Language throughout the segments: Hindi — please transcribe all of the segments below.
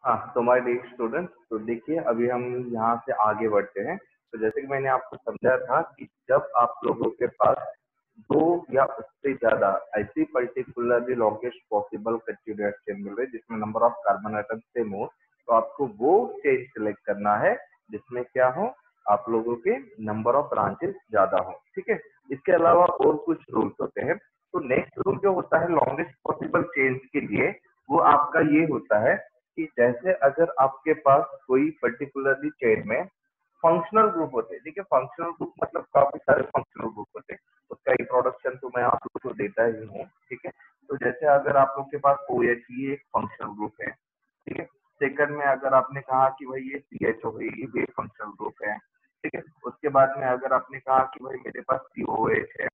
हाँ, तो माय डियर स्टूडेंट, तो देखिए अभी हम यहाँ से आगे बढ़ते हैं। तो जैसे कि मैंने आपको समझा था कि जब आप लोगों के पास दो या उससे ज्यादा ऐसी particularly longest possible continuous chain मिल रही है जिसमें number of carbon atom same हो, तो आपको वो चेन सिलेक्ट करना है जिसमें क्या हो, आप लोगों के नंबर ऑफ ब्रांचेस ज्यादा हो। ठीक है, इसके अलावा और कुछ रूल्स होते हैं। तो नेक्स्ट रूल जो होता है लॉन्गेस्ट पॉसिबल चेन के लिए, वो आपका ये होता है कि जैसे अगर आपके पास कोई पर्टिकुलरली चेन में फंक्शनल ग्रुप होते हैं। देखिए, फंक्शनल ग्रुप मतलब काफी सारे फंक्शनल ग्रुप होते हैं, उसका इंट्रोडक्शन तो मैं आप लोग को देता ही हूँ। ठीक है, तो जैसे अगर आप लोग के पास ओ एच ये एक फंक्शनल ग्रुप है। ठीक है, सेकंड में अगर आपने कहा कि भाई ये सी एच ओ है, ये भी एक फंक्शनल ग्रुप है। ठीक है, उसके बाद में अगर आपने कहा कि भाई मेरे पास सी ओ एच है,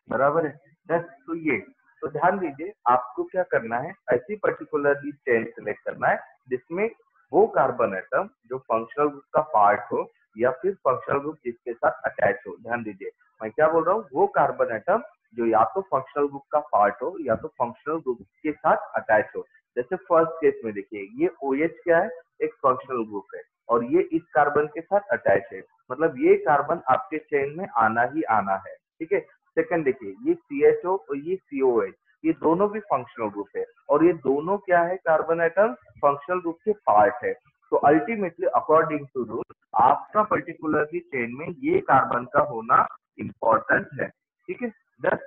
बराबर है। बस तो ये, तो ध्यान दीजिए आपको क्या करना है, ऐसी पर्टिकुलरली चेन सेलेक्ट करना है जिसमें वो कार्बन एटम जो फंक्शनल ग्रुप का पार्ट हो या फिर फंक्शनल ग्रुप जिसके साथ अटैच हो। ध्यान दीजिए मैं क्या बोल रहा हूँ, वो कार्बन एटम जो या तो फंक्शनल ग्रुप का पार्ट हो या तो फंक्शनल ग्रुप के साथ अटैच हो। जैसे फर्स्ट केस में देखिए, ये ओ एच क्या है, एक फंक्शनल ग्रुप है और ये इस कार्बन के साथ अटैच है, मतलब ये कार्बन आपके चेन में आना ही आना है। ठीक है, सेकंड देखिए, ये CHO और ये COH, ये दोनों भी फंक्शनल ग्रुप है और ये दोनों क्या है, कार्बन एटम फंक्शनल ग्रुप के पार्ट है। तो अल्टीमेटली अकॉर्डिंग टू रूल आपका पर्टिकुलरली चेन में ये कार्बन का होना इंपॉर्टेंट है। ठीक है, दस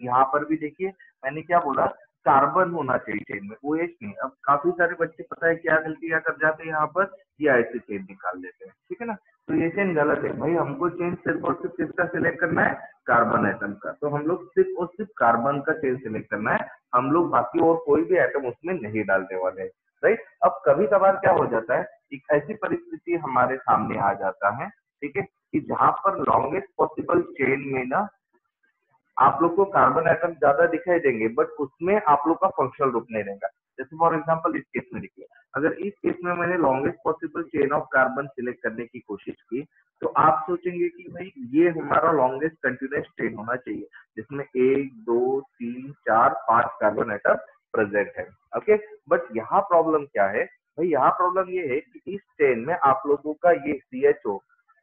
यहाँ पर भी देखिए मैंने क्या बोला, कार्बन होना चाहिए चेन में, ओ एच नहीं। अब काफी सारे बच्चे पता है क्या गलतियां कर जाते हैं यहाँ पर, ये ऐसे चेन निकाल देते हैं। ठीक है ना, तो ये चेन गलत है भाई, हमको चेन सिर्फ और सिर्फ किसका सिलेक्ट करना है, कार्बन एटम का। तो हम लोग सिर्फ और सिर्फ कार्बन का चेन सिलेक्ट करना है, हम लोग बाकी और कोई भी एटम उसमें नहीं डालने वाले हैं। राइट, अब कभी कभार क्या हो जाता है, एक ऐसी परिस्थिति हमारे सामने आ जाता है, ठीक है, कि जहां पर लॉन्गेस्ट पॉसिबल चेन में ना आप लोग को कार्बन एटम ज्यादा दिखाई देंगे बट उसमें आप लोग का फंक्शनल ग्रुप नहीं रहेगा। जैसे फॉर एग्जांपल इस केस में देखिए, अगर इस केस में मैंने longest possible chain of carbon select करने की कोशिश की, तो आप सोचेंगे कि भाई ये हमारा लॉन्गेस्ट कंटिन्यूअस चेन होना चाहिए जिसमें एक दो तीन चार पांच कार्बन एटम प्रेजेंट है। ओके, बट यहाँ प्रॉब्लम क्या है भाई, यहाँ प्रॉब्लम ये है कि इस चेन में आप लोगों का ये CHO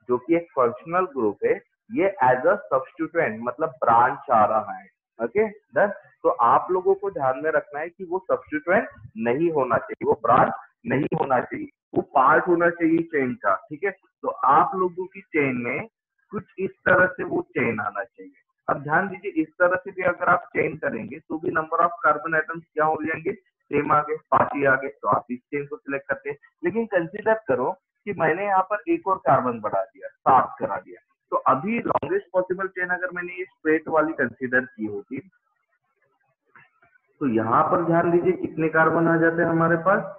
जो कि एक फंक्शनल ग्रुप है, ये एज अ सब्स्टिट्यूएंट मतलब ब्रांच आ रहा है। ओके डन, तो आप लोगों को ध्यान में रखना है कि वो सब्स्टिट्यूएंट नहीं होना चाहिए, वो ब्रांच नहीं होना चाहिए, वो पार्ट होना चाहिए चेन का। ठीक है, तो आप लोगों की चेन में कुछ इस तरह से वो चेन आना चाहिए। अब ध्यान दीजिए, इस तरह से भी अगर आप चेन करेंगे तो भी नंबर ऑफ कार्बन एटम्स क्या हो जाएंगे, सेम आ गए, 5 ही आ गए, तो आप इस चेन को सिलेक्ट करते हैं। लेकिन कंसिडर करो कि मैंने यहाँ पर एक और कार्बन बढ़ा दिया, 7 करा दिया, तो अभी लॉन्गेस्ट पॉसिबल चेन अगर मैंने ये स्ट्रेट वाली कंसीडर की होती, तो यहाँ पर ध्यान दीजिए कितने कार्बन आ जाते हैं हमारे पास,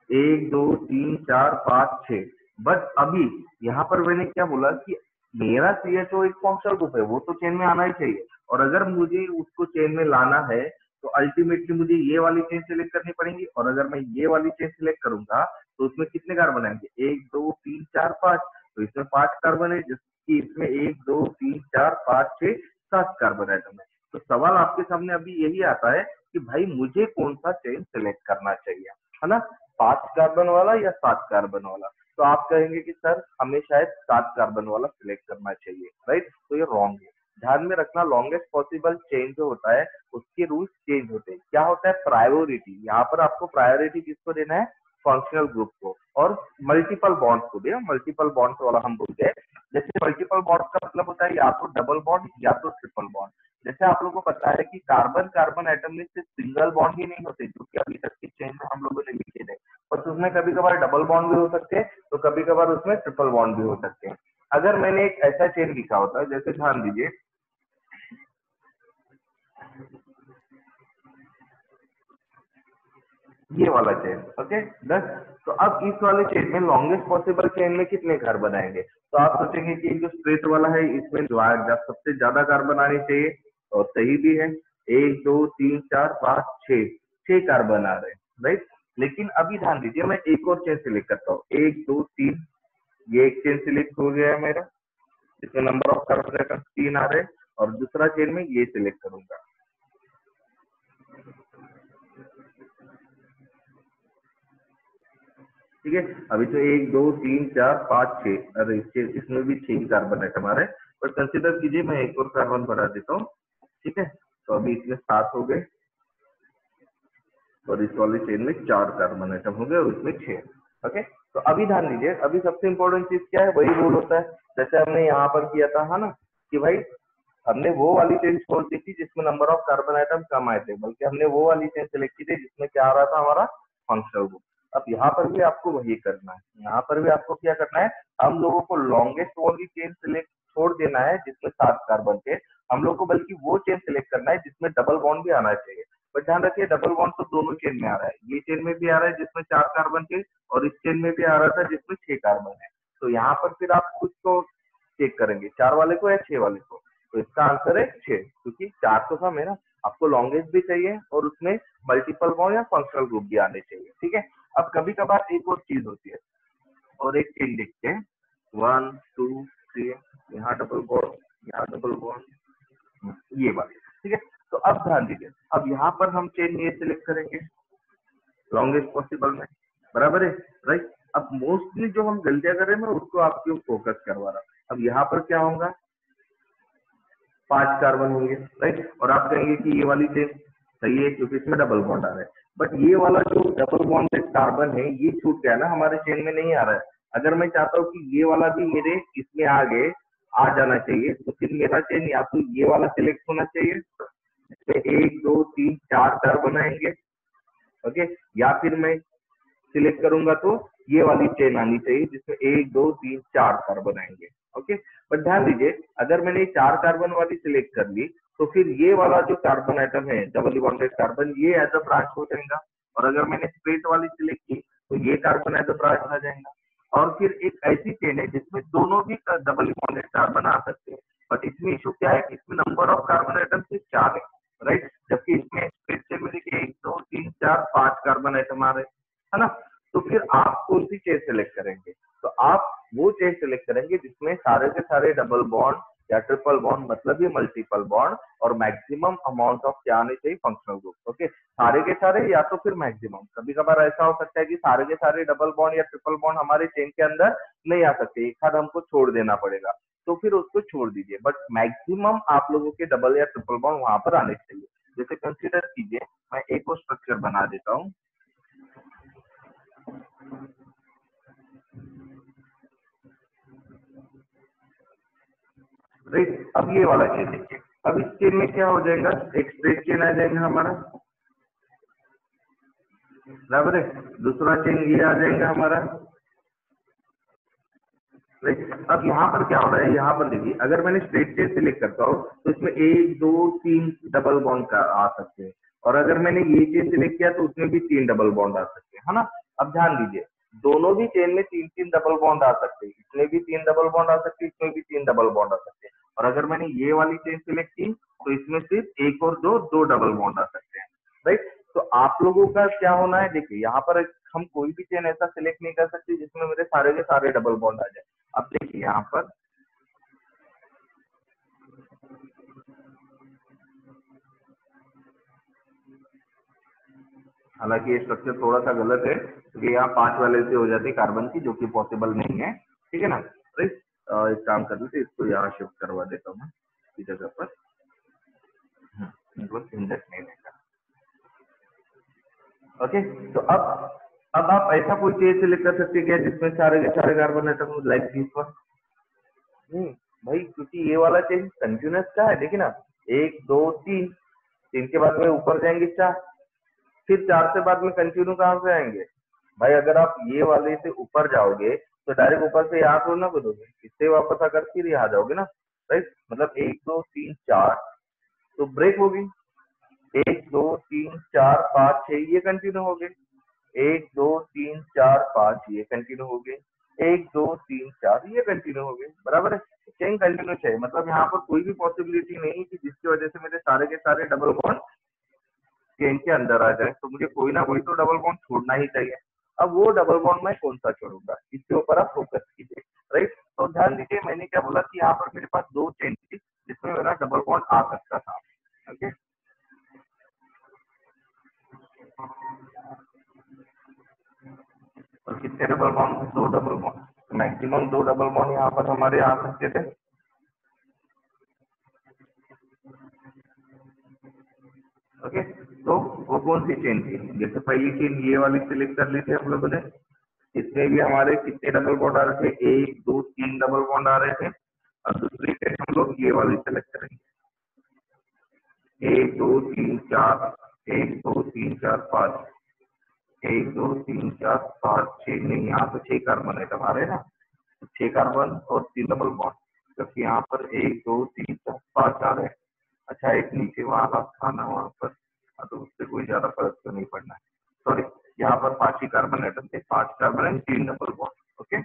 एक दो तीन चार पाँच छह। बट अभी यहाँ पर मैंने क्या बोला कि मेरा CHO एक फंक्शनल ग्रुप है, वो तो चेन में आना ही चाहिए, और अगर मुझे उसको चेन में लाना है तो अल्टीमेटली मुझे ये वाली चेन सिलेक्ट करनी पड़ेगी, और अगर मैं ये वाली चेन सिलेक्ट करूंगा तो उसमें कितने कार्बन आएंगे, एक दो तीन चार पाँच, तो इसमें 5 कार्बन है, जिसकी इसमें एक दो तीन चार पाँच छह 7 कार्बन आइटम है। तो सवाल आपके सामने अभी यही आता है कि भाई मुझे कौन सा चेन सिलेक्ट करना चाहिए, है ना, 5 कार्बन वाला या 7 कार्बन वाला। तो आप कहेंगे कि सर हमें शायद 7 कार्बन वाला सिलेक्ट करना चाहिए। राइट, तो ये रॉन्ग है। ध्यान में रखना, लॉन्गेस्ट पॉसिबल चेन जो होता है उसके रूल्स चेंज होते हैं। क्या होता है, प्रायोरिटी, यहाँ पर आपको प्रायोरिटी किसको देना है, फंक्शनल ग्रुप को, और मल्टीपल बॉन्ड्स को भी। मल्टीपल बॉन्ड्स वाला हम बोलते हैं, जैसे मल्टीपल बॉन्ड का मतलब होता है या तो डबल बॉन्ड या तो ट्रिपल बॉन्ड। जैसे आप लोगों को पता है कि कार्बन कार्बन एटम में सिर्फ सिंगल बॉन्ड ही नहीं होते, जो कि अभी तक की चेन में हम लोगों ने लिखे थे, और उसमें कभी कभार डबल बॉन्ड भी हो सकते हैं, तो कभी कभार उसमें ट्रिपल बॉन्ड भी हो सकते हैं। अगर मैंने एक ऐसा चेन लिखा होता है, जैसे ध्यान दीजिए ये वाला चेन, ओके डन। तो अब इस वाले चेन में लॉन्गेस्ट पॉसिबल चेन में कितने कार्बन आएंगे, तो आप सोचेंगे कि जो स्ट्रेट वाला है इसमें सबसे ज्यादा कार्बन आने चाहिए, और सही भी है, एक दो तीन चार पाँच छह, 6 कार्बन आ रहे हैं। राइट, लेकिन अभी ध्यान दीजिए मैं एक और चेन सिलेक्ट करता हूँ, एक दो तीन, ये एक चेन सिलेक्ट हो गया है मेरा, इसमें नंबर ऑफ कार्बन एटम 3 आ रहे हैं, और दूसरा चेन में ये सिलेक्ट करूंगा। ठीक है। अभी तो 1 2 3 4 5 6, अरे इसमें भी 6 कार्बन एटम आ रहे हैं, बट कंसिडर कीजिए मैं एक और कार्बन बढ़ा देता हूँ। ठीक है, तो अभी इसमें 7 हो गए और इस वाली चेन में 4 कार्बन एटम हो गए और इसमें 6। ओके, तो अभी ध्यान दीजिए, अभी सबसे इंपॉर्टेंट चीज क्या है, वही रूल होता है जैसे हमने यहाँ पर किया था, है ना, कि भाई हमने वो वाली चेन छोड़ दी थी जिसमें नंबर ऑफ कार्बन आइटम कम आए थे, बल्कि हमने वो वाली चेन सेलेक्ट की थी जिसमें क्या आ रहा था, हमारा फंक्शनल ग्रुप। अब यहाँ पर भी आपको वही करना है, यहाँ पर भी आपको क्या करना है, हम लोगों को लॉन्गेस्ट वाली चेन सेलेक्ट छोड़ देना है जिसमें 7 कार्बन थे, हम लोग को बल्कि वो चेन सेलेक्ट करना है जिसमें डबल बॉन्ड भी आना चाहिए। बट ध्यान रखिए डबल बॉन्ड तो दोनों चेन में आ रहा है, ये चेन में भी आ रहा है जिसमें 4 कार्बन थे और इस चेन में भी आ रहा था जिसमें 6 कार्बन है। तो यहाँ पर फिर आप कुछ को चेक करेंगे, 4 वाले को या 6 वाले को, तो इसका आंसर है 6, क्योंकि 4 तो कम है ना, आपको लॉन्गेस्ट भी चाहिए और उसमें मल्टीपल बॉन्ड या फंक्शनल ग्रुप भी आने चाहिए। ठीक है, अब कभी कभार एक और चीज होती है, और एक चेन देखते हैं, 1 2 3, यहाँ डबल बॉन्ड, यहाँ डबल बॉन्ड, ये बात। ठीक है, तो अब ध्यान दीजिए, अब यहाँ पर हम चेन ये सिलेक्ट करेंगे लॉन्गेस्ट पॉसिबल में, बराबर है, राइट। अब मोस्टली जो हम गलतियां कर रहे हैं मैं उसको आपके फोकस करवा रहा हूँ। अब यहाँ पर क्या होगा, 5 कार्बन होंगे, राइट, और आप कहेंगे कि ये वाली चेन सही है क्योंकि इसमें डबल बॉन्ड आ रहा है, बट ये वाला जो डबल बॉन्ड कार्बन है ये छूट गया ना, हमारे चेन में नहीं आ रहा है। अगर मैं चाहता हूँ कि ये वाला भी मेरे इसमें आगे आ जाना चाहिए, तो फिर मेरा चेन या तो ये वाला सिलेक्ट होना चाहिए जिसमें 1 2 3 4 कार्बन आएंगे, ओके, या फिर मैं सिलेक्ट करूंगा तो ये वाली चेन आनी चाहिए जिसमें 1 2 3 4 कार्बन आएंगे। ओके, बट ध्यान दीजिए अगर मैंने 4 कार्बन वाली सिलेक्ट कर ली तो फिर ये वाला जो कार्बन आइटम है डबल बॉन्डेड कार्बन, ये एज अ ब्रांच हो जाएगा, और अगर मैंने स्ट्रेट वाली सिलेक्ट की तो ये कार्बन एज अ ब्रांच आ जाएगा। और फिर एक ऐसी चेन है जिसमें दोनों भी डबल बॉन्डेड कार्बन आ सकते हैं, बट इसमें इशू क्या है कि इसमें नंबर ऑफ कार्बन आइटम सिर्फ 4 है, राइट, जबकि इसमें स्ट्रेट चेन में देखिए 1 2 3 4 5 कार्बन आइटम आ रहे हैं, है ना। तो फिर आप कौन सी चेन सेलेक्ट करेंगे, तो आप वो चेन सेलेक्ट करेंगे जिसमें सारे के सारे डबल बॉन्ड या ट्रिपल बॉन्ड, मतलब ये मल्टीपल बॉन्ड, और मैक्सिमम अमाउंट ऑफ क्या आने चाहिए, फंक्शनल ग्रुप। ओके, सारे के सारे या तो फिर मैक्सिमम, कभी कभार ऐसा हो सकता है कि सारे के सारे डबल बॉन्ड या ट्रिपल बॉन्ड हमारे चेन के अंदर नहीं आ सकते, एक हाथ हमको छोड़ देना पड़ेगा, तो फिर उसको छोड़ दीजिए, बट मैक्सिमम आप लोगों के डबल या ट्रिपल बॉन्ड वहां पर आने चाहिए। जैसे कंसिडर कीजिए मैं एक और स्ट्रक्चर बना देता हूँ, राइट। अब ये वाला चेन देखिए, अब इस चेन में क्या हो जाएगा, एक स्ट्रेट चेन आ जाएगा हमारा, बराबर है, दूसरा चेन ये आ जाएगा हमारा, राइट। अब यहाँ पर क्या हो रहा है, यहाँ पर देखिए अगर मैंने स्ट्रेट चेन सिलेक्ट करता हूँ तो इसमें 1 2 3 डबल बॉन्ड का आ सकते हैं, और अगर मैंने ये चेन सिलेक्ट किया तो उसमें भी 3 डबल बॉन्ड आ सकते हैं, है ना। अब ध्यान दीजिए दोनों भी चेन में 3 3 डबल बॉन्ड आ सकते हैं, इसमें भी 3 डबल बॉन्ड आ सकते हैं, इसमें भी 3 डबल बॉन्ड आ सकते हैं, और अगर मैंने ये वाली चेन सिलेक्ट की तो इसमें सिर्फ एक और दो डबल बॉन्ड आ सकते हैं, राइट। तो आप लोगों का क्या होना है, देखिए यहाँ पर हम कोई भी चेन ऐसा सिलेक्ट नहीं कर सकते जिसमें मेरे सारे के सारे डबल बॉन्ड आ जाए। अब देखिए यहाँ पर, हालांकि ये स्ट्रक्चर थोड़ा सा गलत है क्योंकि यहाँ 5 वाले से हो जाती है कार्बन की, जो कि पॉसिबल नहीं है, ठीक है ना, राइट। एक काम कर लेते, इसको यहाँ शिफ्ट करवा देता हूँ मैं इस जगह पर, मतलब इंडेक्स नहीं देगा। ओके, तो अब आप ऐसा कोई चेन सिलेक्ट कर सकते हैं जिसमें सारे के सारे carbon atom like this one, नहीं भाई, क्योंकि ये वाला चेन कंटिन्यूस का है, देखिए ना, 1 2 3, 3 के बाद में ऊपर जाएंगे 4, फिर 4 से बाद में कंटिन्यू कहाँ से आएंगे भाई, अगर आप ये वाले से ऊपर जाओगे तो डायरेक्ट ऊपर से यहाँ थोड़ी ना करोगे, इससे वापस आकर फिर यहाँ जाओगे ना, राइट, मतलब 1 2 3 4 तो ब्रेक होगी, 1 2 3 4 5 6 ये कंटिन्यू हो गए, 1 2 3 4 5 ये कंटिन्यू हो गए, 1 2 3 4 ये कंटिन्यू हो गए, बराबर है। चेन कंटिन्यू है, मतलब यहाँ पर कोई भी पॉसिबिलिटी नहीं है कि जिसकी वजह से मेरे सारे के सारे डबल बॉन्ड चेन के अंदर आ जाए, तो मुझे कोई ना कोई तो डबल बॉन्ड छोड़ना ही चाहिए। अब वो डबल बॉन्ड मैं कौन सा छोड़ूंगा, इसके ऊपर आप फोकस कीजिए, राइट। तो ध्यान दीजिए मैंने क्या बोला कि यहाँ पर मेरे पास 2 चेन थी जिसमें मेरा डबल बॉन्ड आ सकता था, ओके। और कितने double bond? 2 double bond. Maximum 2 double bond यहाँ पर हमारे आ सकते थे। ओके, तो वो कौन सी चेन थी? जैसे पहली चेन ये वाली सिलेक्ट कर ली थी हम लोगों ने, इसमें भी हमारे कितने डबल बॉन्ड आ रहे थे? 1 2 3 डबल बॉन्ड आ रहे थे। और दूसरी चेन हम लोग ये वाली सेलेक्ट करेंगे, 1 2 3 4, 1 2 3 4 5, 1 2 3 4 5 6, नहीं यहाँ तो 6 कार्बन है हमारे ना, 6 कार्बन और 3 डबल बॉन्ड, जबकि यहाँ पर 1 2 3 4 5 आ रहे हैं। अच्छा, एक नीचे वाला था ना वहां पर, तो उससे कोई ज्यादा फर्क तो नहीं पड़ना है। सॉरी, यहाँ पर 5 ही कार्बन एटम थे, 5 carbon and 3 double bond. Okay,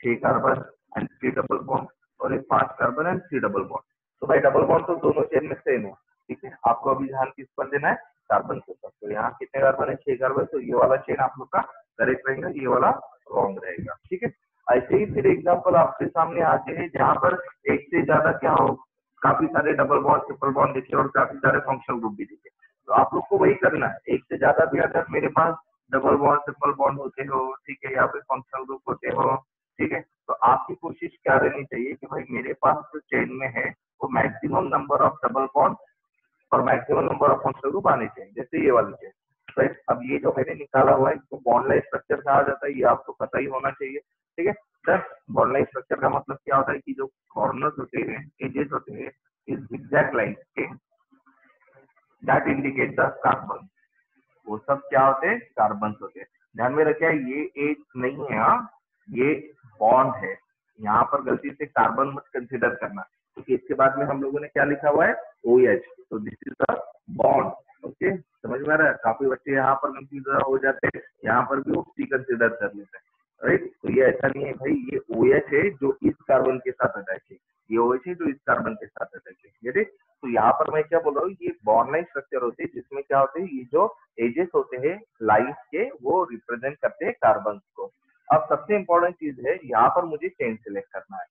6 carbon and 3 double bond और एक 5 कार्बन एंड 3 डबल बॉन्ड। तो भाई डबल बॉन्ड तो दोनों चेन में सेम है, ठीक है। आपको अभी ध्यान किस पर देना है? कार्बन के ऊपर। तो यहाँ कितने कार्बन है? 6 कार्बन। तो ये वाला चेन आप लोग का करेक्ट रहेगा, ये वाला रॉन्ग रहेगा, ठीक है। ऐसे ही फिर एग्जाम्पल आपके सामने आते हैं जहाँ पर एक से ज्यादा क्या हो, काफी सारे डबल बॉन्ड ट्रिपल बॉन्ड दिखे और काफी सारे फंक्शनल ग्रुप भी दिखे। तो आप लोग को वही करना है, एक से ज्यादा भी अगर मेरे पास डबल बॉन्ड ट्रिपल बॉन्ड होते हो, ठीक है, या फिर फंक्शनल ग्रुप होते हो, ठीक है, तो आपकी कोशिश क्या रहनी चाहिए कि भाई मेरे पास जो चेन में है वो maximum number of double bond और maximum number of functional group आने चाहिए। जैसे ये वाली चेन, राइट। अब ये जो मैंने निकाला हुआ है इसको बॉन्ड लाइन स्ट्रक्चर कहा जाता है, ये आपको पता ही होना चाहिए, ठीक है सर। बॉन्ड लाइन स्ट्रक्चर का मतलब क्या होता है कि जो कॉर्नर्स होते हैं, एजेस होते हैं, इस zigzag लाइन के, दैट इंडिकेट द कार्बन। वो सब क्या होते हैं? कार्बन होते हैं। ध्यान में रखिए, ये एज नहीं है, हाँ, ये बॉन्ड है। यहाँ पर गलती से कार्बन मत कंसिडर करना, क्योंकि इसके बाद में हम लोगों ने क्या लिखा हुआ है? OH। तो this is the bond. Okay, समझ में आ रहा है? काफी बच्चे यहाँ पर कंफ्यूज हो जाते हैं, यहाँ पर भी वो सी कंसिडर कर लेते हैं, राइट। तो ये ऐसा नहीं है भाई, ये OH है जो इस कार्बन के साथ अटैच है, ये OH है जो इस कार्बन के साथ अटैच है, ठीक। तो यहाँ पर मैं क्या बोल रहा हूँ, ये बॉन्ड लाइन स्ट्रक्चर होते हैं जिसमें क्या होते हैं, ये जो एजेस होते हैं लाइंस के, वो रिप्रेजेंट करते हैं कार्बन को। अब सबसे इंपॉर्टेंट चीज है, यहाँ पर मुझे चेन सिलेक्ट करना है।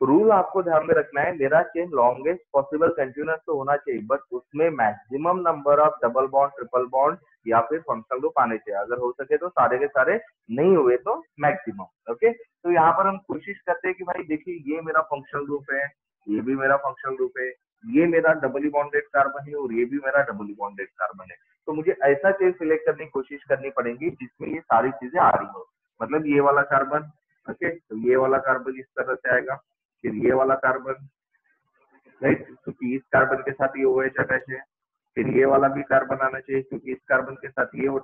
रूल आपको ध्यान में रखना है, मेरा चेन लॉन्गेस्ट पॉसिबल कंटिन्यूअस तो होना चाहिए, बट उसमें maximum number of double bond triple bond या फिर फंक्शनल ग्रुप आने चाहिए। अगर हो सके तो सारे के सारे, नहीं हुए तो मैक्सिमम। ओके, तो यहाँ पर हम कोशिश करते हैं कि भाई देखिए, ये मेरा फंक्शनल ग्रुप है, ये भी मेरा फंक्शनल ग्रुप है, ये मेरा डबली बॉन्डेड कार्बन है और ये भी मेरा डबली बॉन्डेड कार्बन है। तो मुझे ऐसा चेन सिलेक्ट करने की कोशिश करनी पड़ेगी जिसमें ये सारी चीजें आ रही हो। मतलब ये वाला कार्बन, ओके, तो ये वाला कार्बन इस तरह से आएगा, फिर ये वाला कार्बन, राइट, क्योंकि इस कार्बन के साथ ये OH अटैच है। फिर ये वाला भी कार्बन आना चाहिए क्योंकि इस कार्बन के साथ ये वो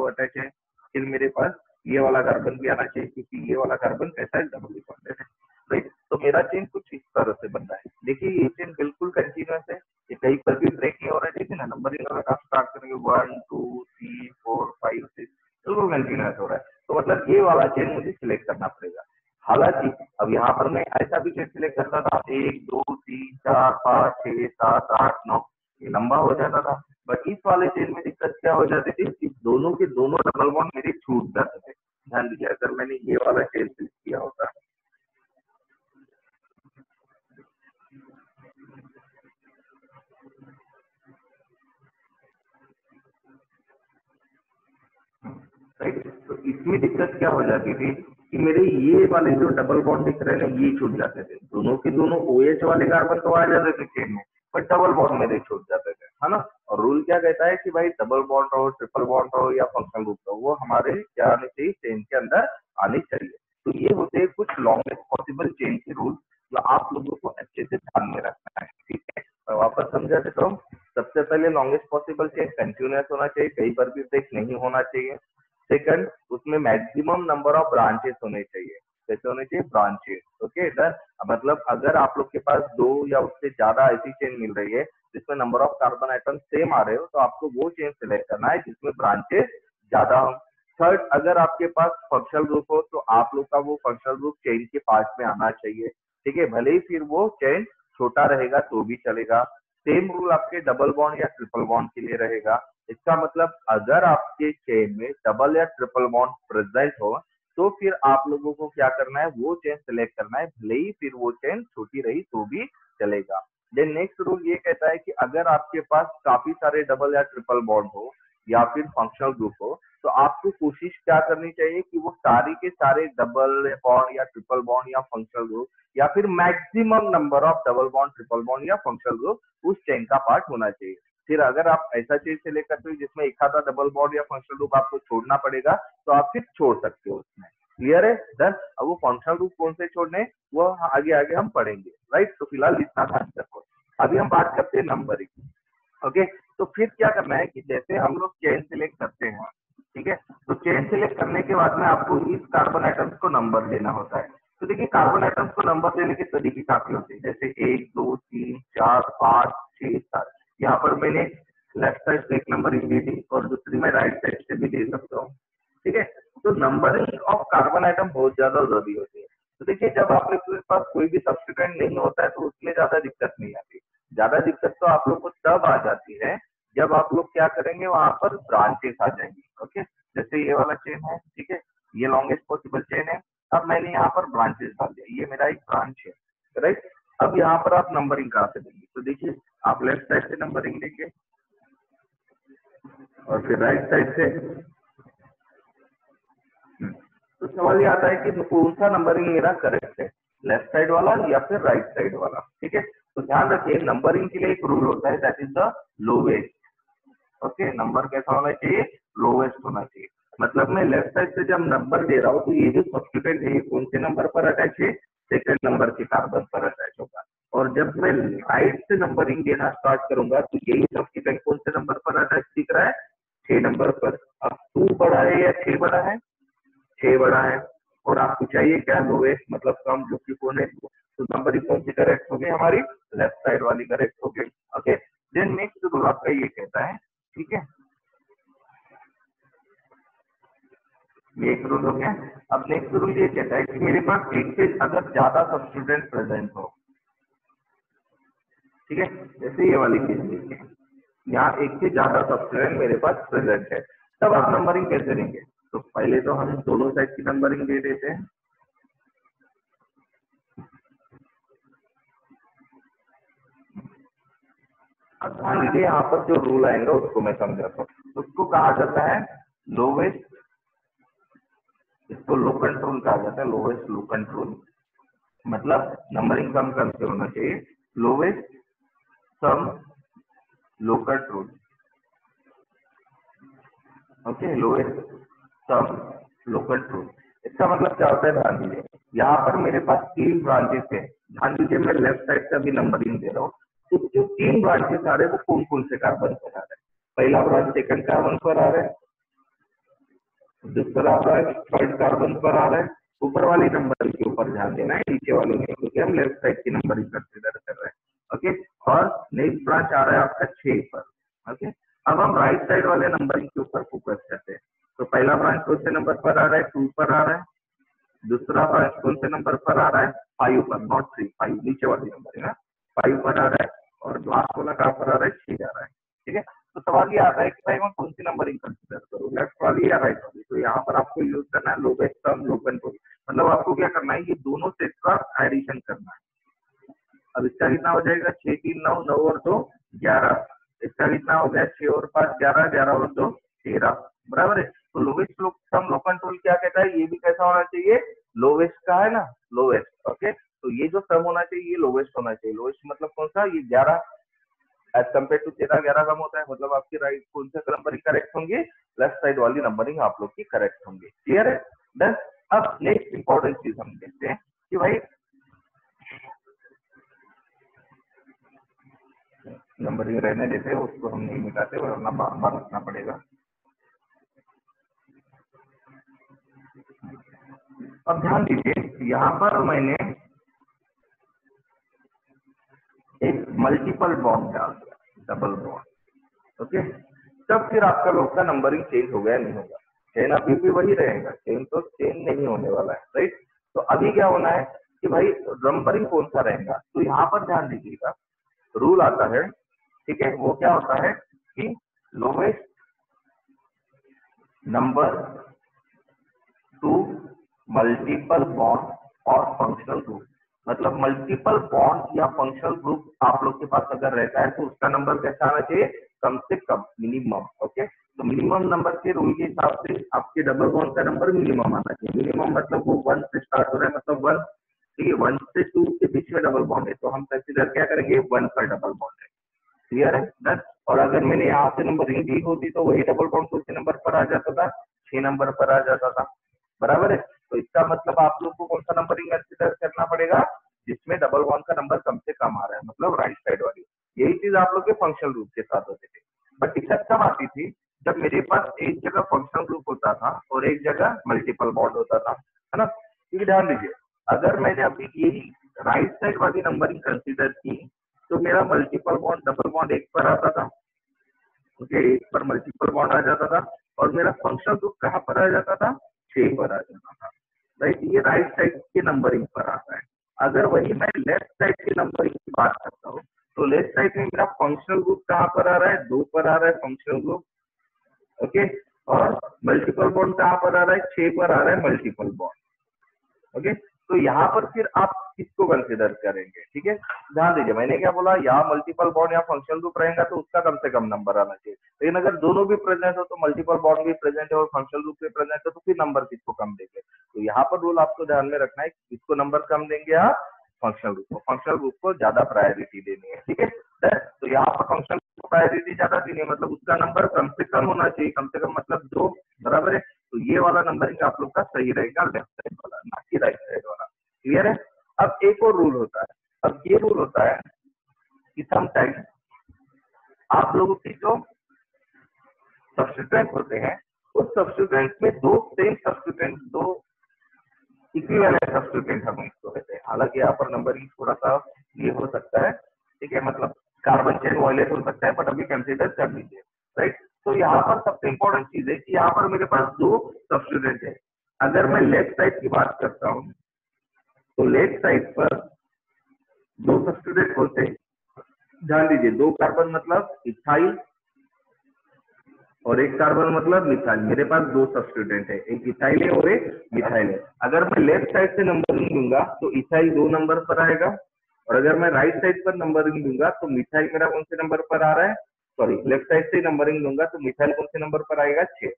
अटैच है। फिर मेरे पास ये वाला कार्बन भी आना चाहिए क्योंकि ये वाला कार्बन कैसा है? डबल बॉन्डेड है, राइट। तो मेरा चेन कुछ इस तरह से बन रहा है। देखिए ये चेन बिल्कुल कंटिन्यूअस है, ये कहीं पर भी ब्रेक नहीं हो रहा है। देखिए ना, नंबरिंग अगर आप स्टार्ट करेंगे 1 2 3 4 5 6, बिल्कुल कंटिन्यूअस हो रहा है। तो मतलब ये वाला चेन मुझे सिलेक्ट करना पड़ेगा। हालांकि अब यहाँ पर मैं ऐसा भी चेन सिलेक्ट करता था, 1 2 3 4 5 6 7 8 9, ये लंबा हो जाता था। बट इस वाले चेन में दिक्कत क्या हो जाती थी, इस दोनों के दोनों डबल बॉन्ड मेरे छूट जाते थे। ध्यान दीजिए, अगर मैंने ये वाला चेन सिलेक्ट किया होता, राइट, तो इसमें दिक्कत क्या हो जाती थी कि मेरे ये वाले जो डबल बॉन्ड दिख रहे हैं ना, ये छूट जाते थे। दोनों के दोनों OH वाले कार्बन तो आ जाते थे चेन में, बट डबल बॉन्ड मेरे छूट जाते थे, है ना। और रूल क्या कहता है कि भाई डबल बॉन्ड रहो, ट्रिपल बॉन्ड रहो या फंक्शनल ग्रुप रहो, वो हमारे क्या आने चाहिए? चेन के अंदर आने चाहिए। तो ये होते हैं कुछ लॉन्गेस्ट पॉसिबल चेन के रूल, जो आप लोगों को अच्छे से ध्यान में रखना है, ठीक है। मैं वापस समझा देता हूँ। सबसे पहले लॉन्गेस्ट पॉसिबल चेन कंटिन्यूअस होना चाहिए, कहीं पर भी ब्रेक नहीं होना चाहिए। सेकंड, उसमें मैक्सिमम नंबर ऑफ ब्रांचेस होने चाहिए। कैसे होने चाहिए? ब्रांचेस। Okay done. मतलब अगर आप लोग के पास 2 या उससे ज्यादा ऐसी चेन मिल रही है जिसमें number of carbon atom same आ रहे हो, तो आपको वो चेन सिलेक्ट करना है जिसमें ब्रांचेस ज्यादा हो। थर्ड, अगर आपके पास फंक्शनल ग्रुप हो तो आप लोग का वो फंक्शनल ग्रुप चेन के पार्ट में आना चाहिए, ठीक है। भले ही फिर वो चेन छोटा रहेगा तो भी चलेगा। सेम रूल आपके डबल बॉन्ड या ट्रिपल बॉन्ड के लिए रहेगा। इसका मतलब अगर आपके चेन में डबल या ट्रिपल बॉन्ड प्रेजेंट हो तो फिर आप लोगों को क्या करना है? वो चेन सिलेक्ट करना है, भले ही फिर वो चेन छोटी रही तो भी चलेगा। देन नेक्स्ट रूल ये कहता है कि अगर आपके पास काफी सारे डबल या ट्रिपल बॉन्ड हो या फिर फंक्शनल ग्रुप हो, तो आपको कोशिश क्या करनी चाहिए कि वो सारी के सारे डबल बॉन्ड या ट्रिपल बॉन्ड या फंक्शनल ग्रुप या फिर maximum number of double bond triple bond या फंक्शनल ग्रुप उस चेन का पार्ट होना चाहिए। फिर अगर आप ऐसा चीज सेलेक्ट करते हो जिसमें एक आधा डबल बॉन्ड या फंक्शनल ग्रुप आपको छोड़ना पड़ेगा तो आप फिर छोड़ सकते हो उसमें। क्लियर है? डन। अब वो फंक्शनल ग्रुप कौन से छोड़ने वो आगे आगे हम पढ़ेंगे, राइट। तो फिलहाल इतना ध्यान रखो। अभी हम बात करते हैं नंबरिंग। ओके, तो फिर क्या करना है कि जैसे हम लोग चेन सिलेक्ट करते हैं, ठीक है, तो चेन सिलेक्ट करने के बाद में आपको इस कार्बन आइटम्स को नंबर देना होता है। तो देखिए कार्बन आइटम्स को नंबर देने के तरीके काफी होते हैं, जैसे 1 2 3 4 5 6 7। यहाँ पर मैंने लेफ्ट साइड से एक नंबर दे दी और दूसरी में राइट साइड से भी दे सकता हूँ, ठीक है। तो नंबरिंग ऑफ कार्बन आइटम बहुत ज्यादा जरूरी होती है। तो देखिए जब आपके पास कोई भी सब्स्टिट्यूएंट नहीं होता है तो उसमें ज्यादा दिक्कत नहीं आती। ज्यादा दिक्कत तो आप लोग को तब आ जाती है जब आप लोग क्या करेंगे वहां पर ब्रांचेस आ जाएंगी। ओके, जैसे ये वाला चेन है, ठीक है, ये लॉन्गेस्ट पॉसिबल चेन है। अब मैंने यहाँ पर ब्रांचेस डाल दिया, ये मेरा एक ब्रांच है, राइट। अब यहाँ पर आप नंबरिंग कहाँ से देंगे? तो देखिए आप लेफ्ट साइड से नंबरिंग देंगे और फिर राइट साइड से। तो सवाल ये आता है कि कौन सा नंबरिंग मेरा करेक्ट है, लेफ्ट साइड वाला या फिर राइट साइड वाला, ठीक है। तो ध्यान रखिए नंबरिंग के लिए एक रूल होता है, that is the lowest. Okay, number कैसा होना चाहिए? लोवेस्ट होना चाहिए। मतलब मैं लेफ्ट साइड से जब नंबर दे रहा हूँ तो ये जो सब्स्टिट्यूएंट है ये कौन से नंबर पर अटैच है? सेकंड नंबर के कार्बन पर अटैच होगा। और जब मैं राइट से नंबरिंग देना स्टार्ट करूंगा तो यही सब्स्टिट्यूएंट कौन से नंबर पर अटैच दिख रहा है? 6 नंबर पर। अब 2 बड़ा है या 6 बड़ा है? 6 बड़ा है। और आपको चाहिए क्या? लोवेस्ट मतलब कम, जो कि कौन है? तो नंबरिंग कौन सी करेक्ट हो गई हमारी? लेफ्ट साइड वाली करेक्ट हो गई। ओके, देन नेक्स्ट रूल आपका ये कहता है, ठीक है, ये एक रूल हो गया। अब नेक्स्ट रूल ये कहता है कि मेरे पास एक से अगर ज्यादा सब्स्टिट्यूएंट प्रेजेंट हो, ठीक है, जैसे ये वाली चीज देखिए, यहाँ एक से ज्यादा सब्स्टिट्यूएंट मेरे पास प्रेजेंट है, तब आप नंबरिंग कैसे देंगे? तो पहले तो हम दोनों साइड की नंबरिंग दे देते हैं। अब ध्यान दीजिए यहाँ पर जो रूल आएगा उसको मैं समझाता हूँ। उसको कहा जाता है लोवेस्ट, इसको लो कंट्रोल कहा जाता है, लोवेस्ट लो कंट्रोल। मतलब नंबरिंग कम करके होना चाहिए, lowest sum low control. Okay, lowest sum local truth. इसका मतलब क्या होता है? ध्यान दीजिए यहाँ पर मेरे पास 3 ब्रांचेस है। ध्यान दीजिए मैं लेफ्ट साइड से अभी नंबरिंग दे रहा हूँ। तो जो 3 ब्रांचेस आ रहे हैं वो कौन कौन से कार्बन पर आ रहे हैं? पहला ब्रांच सेकंड कार्बन पर आ रहा है, दूसरा ब्रांच थर्ड कार्बन पर आ रहा है। ऊपर वाली नंबर के ऊपर ध्यान देना है, नीचे वाली नहीं, क्योंकि हम लेफ्ट साइड की नंबरिंग कंसिडर कर रहे हैं। ओके, और नेक्स्ट ब्रांच आ रहा है आपका 6 पर। ओके, अब हम राइट साइड वाले नंबरिंग के ऊपर फोकस करते हैं। तो पहला ब्रांच कौन से नंबर पर आ रहा है? 2 पर आ रहा है। दूसरा ब्रांच कौन से नंबर पर आ रहा है? 5 पर, नॉट 3, 5 नीचे वाली नंबर है ना, 5 पर आ रहा है। और लास्ट वाला कहाँ पर आ रहा है? 6 जा रहा है, ठीक है। तो सवाल ये आता है कि भाई मैं कौन सी नंबरिंग कंसिडर करूँ, लेफ्ट वाली या राइट वाली? तो यहाँ पर आपको यूज करना है लोवेस्ट सम लो कंट्रोल। मतलब आपको क्या करना है, ये दोनों सेट का एडिशन करना है। अब इसका कितना हो जाएगा? 6 3 9, 9 और 2 11। इसका कितना हो गया? 6 और 5 11, 11 और 2 13, बराबर है। तो लोवेस्ट सम लो कंट्रोल क्या कहता है? ये भी कैसा होना चाहिए? लोवेस्ट का है ना, लोवेस्ट। ओके, तो ये जो सम होना चाहिए ये लोवेस्ट होना चाहिए। लोवेस्ट मतलब कौन सा? ये 11 एज कम्पेयर टू 13, 11 कम होता है। मतलब आपकी राइट कौन से नंबरिंग करेक्ट होंगे? लेफ्ट साइड वाली नंबरिंग आप लोग की करेक्ट होंगे। क्लियर है? डन। अब नेक्स्ट इंपॉर्टेंट चीज हम देखते हैं कि भाई नंबरिंग रहने देते हैं, उसको हम नहीं मिटाते, वरना बार बार रखना पड़ेगा। अब ध्यान दीजिए यहाँ पर मैंने एक मल्टीपल बॉन्ड डाल दिया, डबल बॉन्ड। ओके, तब फिर आपका लोग का नंबरिंग चेंज हो गया? नहीं होगा। चेन अभी भी वही रहेगा, चेन तो चेंज नहीं होने वाला है, राइट। तो अभी क्या होना है कि भाई नंबरिंग कौन सा रहेगा? तो यहाँ पर ध्यान दीजिएगा रूल आता है, ठीक है, वो क्या होता है कि lowest number two multiple bond और फंक्शनल ग्रुप। मतलब मल्टीपल बॉन्ड या फंक्शनल ग्रुप आप लोग के पास अगर रहता है तो उसका नंबर कैसा आना चाहिए? कम से कम मिनिमम। ओके, तो मिनिमम नंबर के रूल के हिसाब से आपके डबल बॉन्ड का नंबर मिनिमम आना चाहिए। मिनिमम मतलब वो 1 से स्टार्ट हो रहा है, मतलब 1, ठीक है, 1 से 2 के बीच में डबल बॉन्ड है, तो हम कंसीडर क्या करेंगे, 1 पर डबल बॉन्ड है। क्लियर है डन। और अगर मैंने यहाँ से नंबरिंग दी होती तो वही डबल बॉन्ड कौन से नंबर पर आ जाता था, 6 नंबर पर आ जाता था, बराबर है। तो इसका मतलब आप लोग को कौन सा नंबरिंग कंसीडर करना पड़ेगा, जिसमें डबल बॉन्ड का नंबर कम से कम आ रहा है, मतलब राइट साइड वाली। यही चीज आप लोग के फंक्शनल ग्रुप के साथ होती थी। बट दिक्कत कब आती थी, जब मेरे पास एक जगह फंक्शनल ग्रुप होता था और एक जगह मल्टीपल बॉन्ड होता था, है ना। क्योंकि ध्यान दीजिए, अगर मैंने अभी यही राइट साइड वाली नंबरिंग कंसीडर की तो मेरा मल्टीपल बॉन्ड डबल बॉन्ड एक पर आता था, ओके, एक पर मल्टीपल बॉन्ड आ जाता था, और मेरा फंक्शनल ग्रुप कहाँ पर आ जाता था, 6 पर आ जाता था, राइट। ये राइट साइड के नंबरिंग पर आता है। अगर वही मैं लेफ्ट साइड के नंबरिंग की बात करता हूँ तो लेफ्ट साइड में मेरा फंक्शनल ग्रुप कहाँ पर आ रहा है, 2 पर आ रहा है फंक्शनल ग्रुप, ओके, और मल्टीपल बॉन्ड कहाँ पर आ रहा है, 6 पर आ रहा है मल्टीपल बॉन्ड, ओके। तो यहाँ पर फिर आप किसको कंसिडर करेंगे, ठीक है। ध्यान दीजिए, मैंने क्या बोला, यहाँ मल्टीपल बॉन्ड या फंक्शनल ग्रुप रहेगा तो उसका कम से कम नंबर आना चाहिए। लेकिन अगर दोनों भी प्रेजेंट हो, तो मल्टीपल बॉन्ड भी प्रेजेंट है और फंक्शनल ग्रुप भी प्रेजेंट है, तो फिर नंबर किसको कम देंगे। तो यहाँ पर रूल आपको ध्यान में रखना है, किसको नंबर कम देंगे आप, फंक्शनल ग्रुप को। फंक्शनल ग्रुप को ज्यादा प्रायोरिटी देनी है, ठीक है। तो यहाँ पर फंक्शनल को प्रायोरिटी ज्यादा देनी है, मतलब उसका नंबर कम से कम होना चाहिए, कम से कम मतलब 2, बराबर है। तो ये वाला नंबरिंग आप लोग का सही रहेगा, लेफ्ट साइड वाला, ना कि राइट साइड वाला। क्लियर है। अब एक और रूल होता है, अब ये रूल होता है कि समटाइम्स आप लोगों की जो सब्स्टिट्यूएंट होते हैं, उस सब्स्टिट्यूएंट में दो सेम सब्स्टिट्यूएंट, दो इक्विवेलेंट सब्स्टिट्यूएंट हम इसको कहते हैं। हालांकि यहाँ पर नंबरिंग थोड़ा सा ये हो सकता है, ठीक है, मतलब कार्बन चेन वायलेट हो सकता है, बट अभी कंसीडर कर लीजिए, राइट। तो यहाँ पर सबसे इंपॉर्टेंट चीज है कि यहाँ पर मेरे पास दो सब्स्टिट्यूएंट है। अगर मैं लेफ्ट साइड की बात करता हूँ तो लेफ्ट साइड पर दो सब्स्टिट्यूएंट होते हैं। ध्यान दीजिए, 2 कार्बन मतलब इथाइल और 1 कार्बन मतलब मिथाइल। मेरे पास 2 सब्स्टिट्यूएंट है, एक इथाइल है और एक मिथाइल है। अगर मैं लेफ्ट साइड से नंबरिंग दूंगा तो इथाइल 2 नंबर पर आएगा, और अगर मैं राइट साइड पर नंबरिंग दूंगा तो मिथाइल मेरा कौन से नंबर पर आ रहा है, सॉरी, लेफ्ट साइड से नंबरिंग दूंगा तो मिथाइल कौन से नंबर पर आएगा, 6।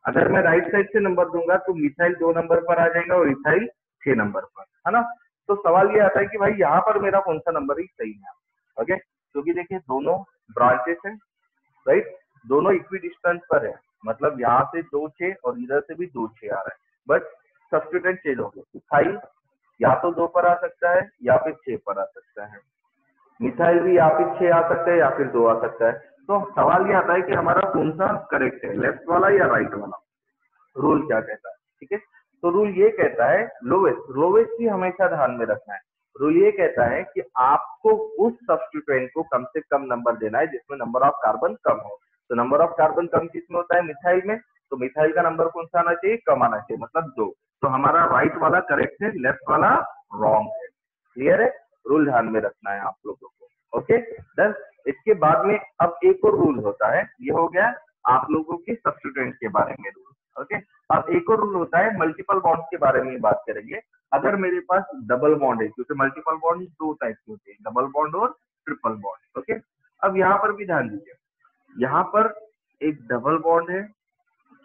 अगर मैं राइट साइड से नंबर दूंगा तो मिथाइल 2 नंबर पर आ जाएगा और इथाइल 6 नंबर पर, है ना। तो सवाल ये आता है कि भाई यहाँ पर मेरा कौन सा नंबरिंग सही है, ओके। क्योंकि देखिए दोनों ब्रांचेस हैं, राइट, दोनों इक्वी डिस्टेंस पर है, मतलब यहाँ से 2 6 और इधर से भी 2 6 आ रहा है, बट सब्स्टिट्यूएंट चेंज हो गया। इथाइल या तो 2 पर आ सकता है या फिर 6 पर आ सकता है, मिथाइल भी या फिर 6 आ सकता है या फिर 2 आ सकता है। तो सवाल ये आता है कि हमारा कौन सा करेक्ट है, लेफ्ट वाला या राइट वाला। रूल क्या कहता है, ठीक है। तो रूल ये कहता है, लोवेस्ट लोवेस्ट ही हमेशा ध्यान में रखना है। रूल ये कहता है कि आपको उस सब्स्टिट्यूएंट को कम से कम नंबर देना है जिसमें नंबर ऑफ कार्बन कम हो। तो नंबर ऑफ कार्बन कम किसमें होता है, मिथाइल में। तो मिथाइल का नंबर कौन सा आना चाहिए, कम आना चाहिए, मतलब 2। तो हमारा राइट वाला करेक्ट है, लेफ्ट वाला रॉन्ग है। क्लियर है। रूल ध्यान में रखना है आप लोगों को, ओके डन। इसके बाद में अब एक और रूल होता है, ये हो गया आप लोगों के सब्स्टिट्यूएंट के बारे में रूल, ओके। अब एक और रूल होता है मल्टीपल बॉन्ड के बारे में बात करेंगे। अगर मेरे पास डबल बॉन्ड है, क्योंकि मल्टीपल बॉन्ड 2 टाइप के होते हैं, डबल बॉन्ड और ट्रिपल बॉन्ड, ओके। अब यहाँ पर भी ध्यान दीजिए, यहाँ पर एक डबल बॉन्ड है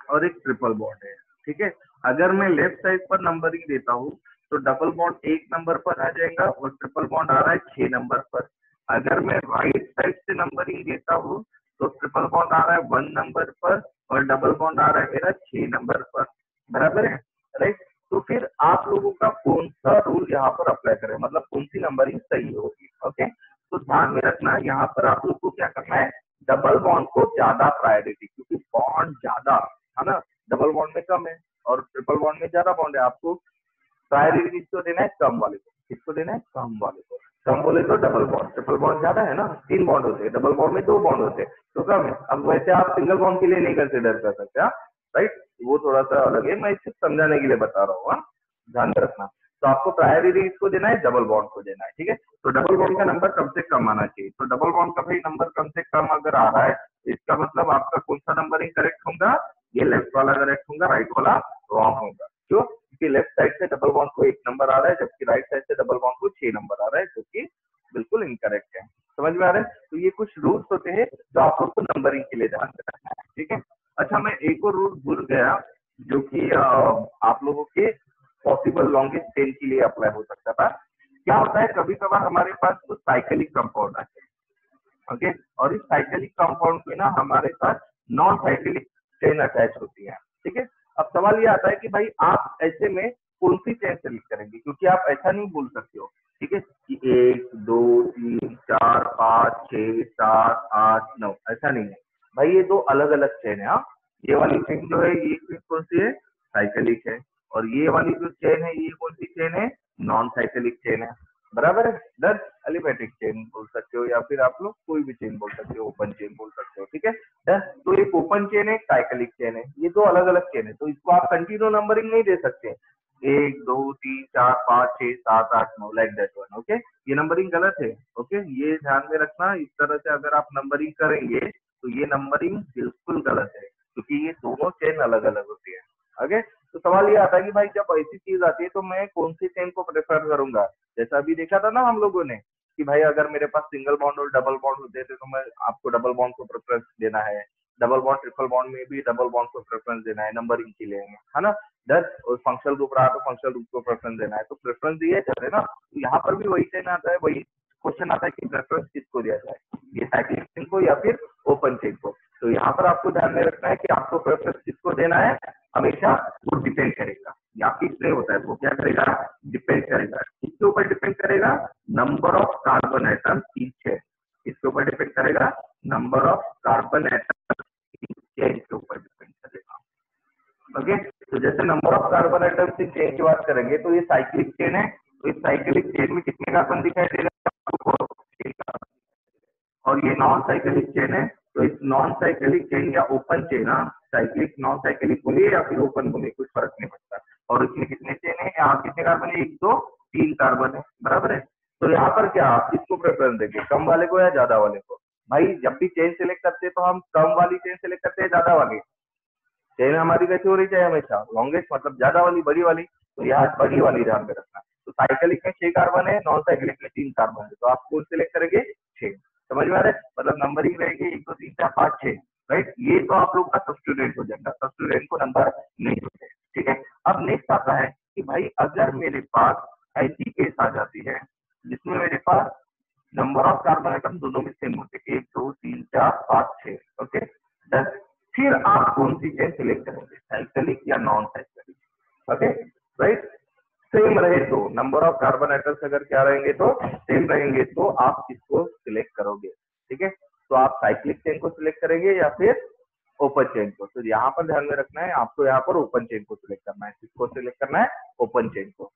और एक ट्रिपल बॉन्ड है, ठीक है। अगर मैं लेफ्ट साइड पर नंबरिंग देता हूँ तो डबल बॉन्ड 1 नंबर पर आ जाएगा और ट्रिपल बॉन्ड आ रहा है 6 नंबर पर। अगर मैं राइट साइड से नंबरिंग देता हूँ तो ट्रिपल बॉन्ड आ रहा है 1 नंबर पर और डबल बॉन्ड आ रहा है मेरा 6 नंबर पर, बराबर है, राइट। तो फिर आप लोगों का कौन सा रूल यहाँ पर अप्लाई करें, मतलब कौन सी नंबरिंग सही होगी, ओके। तो ध्यान में रखना, यहाँ पर आप लोग को क्या करना है, डबल बॉन्ड को ज्यादा प्रायोरिटी, क्योंकि बॉन्ड ज्यादा है ना, डबल बॉन्ड में कम है और ट्रिपल बॉन्ड में ज्यादा बॉन्ड है। आपको प्रायोरिटी किसको देना है, कम वाले को। किसको देना है, कम वाले को। कम बोले तो डबल बॉन्ड, ट्रिपल बॉन्ड ज्यादा है ना, 3 बॉन्ड होते हैं, डबल बॉन्ड में 2 बॉन्ड होते हैं, तो कम है। अब वैसे आप सिंगल बॉन्ड के लिए नहीं कंसिडर कर सकते, राइट, वो थोड़ा सा अलग है, मैं सिर्फ समझाने के लिए बता रहा हूँ, ध्यान रखना। तो आपको प्रायोरिटी किसको देना है, डबल बॉन्ड को देना है, ठीक है। तो डबल बॉन्ड का नंबर कम से कम आना चाहिए। तो डबल बॉन्ड का भाई नंबर कम से कम अगर आ रहा है, इसका मतलब आपका कौन सा नंबर करेक्ट होगा, ये लेफ्ट वाला करेक्ट होगा, राइट वाला रॉन्ग होगा। क्यों, क्योंकि लेफ्ट साइड से डबल बॉन्ड को 1 नंबर आ रहा है, जबकि राइट साइड से डबल बॉन्ड को 6 नंबर आ रहा है, जो कि बिल्कुल इनकरेक्ट है। समझ में आ रहा है। तो ये कुछ रूल्स होते हैं जो आप लोग को नंबरिंग के लिए ध्यान रखना है, ठीक है। अच्छा, मैं एक और रूल भूल गया जो कि आप लोगों के पॉसिबल लॉन्गेस्ट चेन के लिए अप्लाई हो सकता था। क्या होता है, कभी कभार हमारे पास तो साइक्लिक कंपाउंड आते हैं, ओके, और इस साइक्लिक कंपाउंड में ना हमारे पास नॉन साइक्लिक चेन अटैच होती है, ठीक है। अब सवाल ये आता है कि भाई आप ऐसे में कौन सी चेन सेलेक्ट करेंगे, क्योंकि आप ऐसा नहीं बोल सकते हो, ठीक है, कि 1 2 3 4 5 6 7 8 9, ऐसा नहीं है भाई, ये दो अलग अलग चेन है। हाँ, ये वाली चेन जो है ये चेन कौन सी है, साइक्लिक है, और ये वाली जो चेन है ये कौन सी चेन है, नॉन साइक्लिक चेन है, बराबर है। दस एलिमेटिक चेन बोल सकते हो या फिर आप लोग कोई भी चेन बोल सकते हो, ओपन चेन बोल सकते हो, ठीक है। दस, तो एक ओपन चेन है, साइक्लिक चेन है, ये दो अलग अलग चेन है, तो इसको आप कंटिन्यू नंबरिंग नहीं दे सकते, 1 2 3 4 5 6 7 8 9 लाइक दैट वन, ओके, ये नंबरिंग गलत है, ओके, ये ध्यान में रखना। इस तरह से अगर आप नंबरिंग करेंगे तो ये नंबरिंग बिल्कुल गलत है, क्योंकि ये दोनों चेन अलग अलग होती है, ओके। तो सवाल ये आता है कि भाई जब ऐसी चीज आती है तो मैं कौन सी चेन को प्रेफर करूंगा। जैसा अभी देखा था ना हम लोगों ने कि भाई अगर मेरे पास सिंगल बॉन्ड और डबल बॉन्ड होते थे तो मैं आपको डबल बॉन्ड को प्रेफरेंस देना है, डबल बॉन्ड ट्रिपल बॉन्ड में भी डबल बॉन्ड को प्रेफरेंस देना है नंबरिंग के लिए, है ना। दस, और फंक्शनल ग्रुप रहा तो फंक्शनल ग्रुप को प्रेफरेंस देना है, तो प्रेफरेंस दिए जाते हैं ना। तो यहाँ पर भी वही चेन आता है, वही क्वेश्चन आता है कि प्रेफरेंस किसको दिया जाए, ये साइक्लिक चेन को या फिर ओपन चेन को। तो यहाँ पर आपको ध्यान में रखना है कि आपको प्रेफरेंस किसको देना है, हमेशा वो डिपेंड करेगा, या फिर होता है वो क्या करेगा, डिपेंड करेगा, किसके ऊपर डिपेंड करेगा, number of carbon atom each है, इसके ऊपर डिपेंड करेगा, number of carbon atom chain के ऊपर डिपेंड करेगा, ओके। तो जैसे नंबर ऑफ कार्बन एटम की चेन की बात करेंगे तो ये साइक्लिक चेन है, तो इस साइक्लिक चेन में कितने कार्बन दिखाई दे रहे हैं, और ये नॉन साइक्लिक चेन है, तो इस नॉन साइक्लिक चेन या open chain, cyclic non cyclic बोलिए या फिर ओपन बोलिए कुछ फर्क नहीं पड़ता, और इसमें कितने चेन है, यहाँ कितने कार्बन है, 1 2 3 कार्बन है, बराबर है। तो यहाँ पर क्या आप किसको प्रेफरेंस देंगे, कम वाले को या ज्यादा वाले को। भाई जब भी चेन सिलेक्ट करते हैं तो हम कम वाली चेन सिलेक्ट करते हैं, ज्यादा वाली चेन हमारी कैसी होनी चाहिए, हमेशा लॉन्गेस्ट, मतलब ज्यादा वाली, बड़ी वाली, तो यहाँ बड़ी वाली ध्यान में रखना। तो साइक्लिक में 6 कार्बन है, नॉन साइक्लिक में 3 कार्बन है, तो आप कौन सिलेक्ट करेंगे, 6, समझ में आ रहा है, मतलब नंबरिंग रहेगी 1 2 3 4 5 6, राइट। ये तो आप लोग का सब्स्टिट्यूएंट हो जाएगा, सब्स्टिट्यूएंट को नंबर नहीं होते, ठीक है। अब नेक्स्ट आता है कि भाई अगर मेरे पास ऐसी केस आ जाती है जिसमें मेरे पास नंबर ऑफ कार्बन आइटम दोनों में सेम होते, 1 2 3 4 5 6, ओके। 10, फिर आप कौन सी चेन सिलेक्ट करेंगे, साइक्लिक या non cyclic, okay, right. Same रहे तो नंबर ऑफ कार्बन एटम्स अगर क्या रहेंगे तो सेम रहेंगे तो आप किसको सिलेक्ट करोगे, ठीक है। तो आप साइक्लिक चेन को सिलेक्ट करेंगे या फिर ओपन चेन को। तो यहाँ पर ध्यान में रखना है, आपको यहाँ पर ओपन चेन को सिलेक्ट करना है, किसको सिलेक्ट करना है, ओपन चेन को,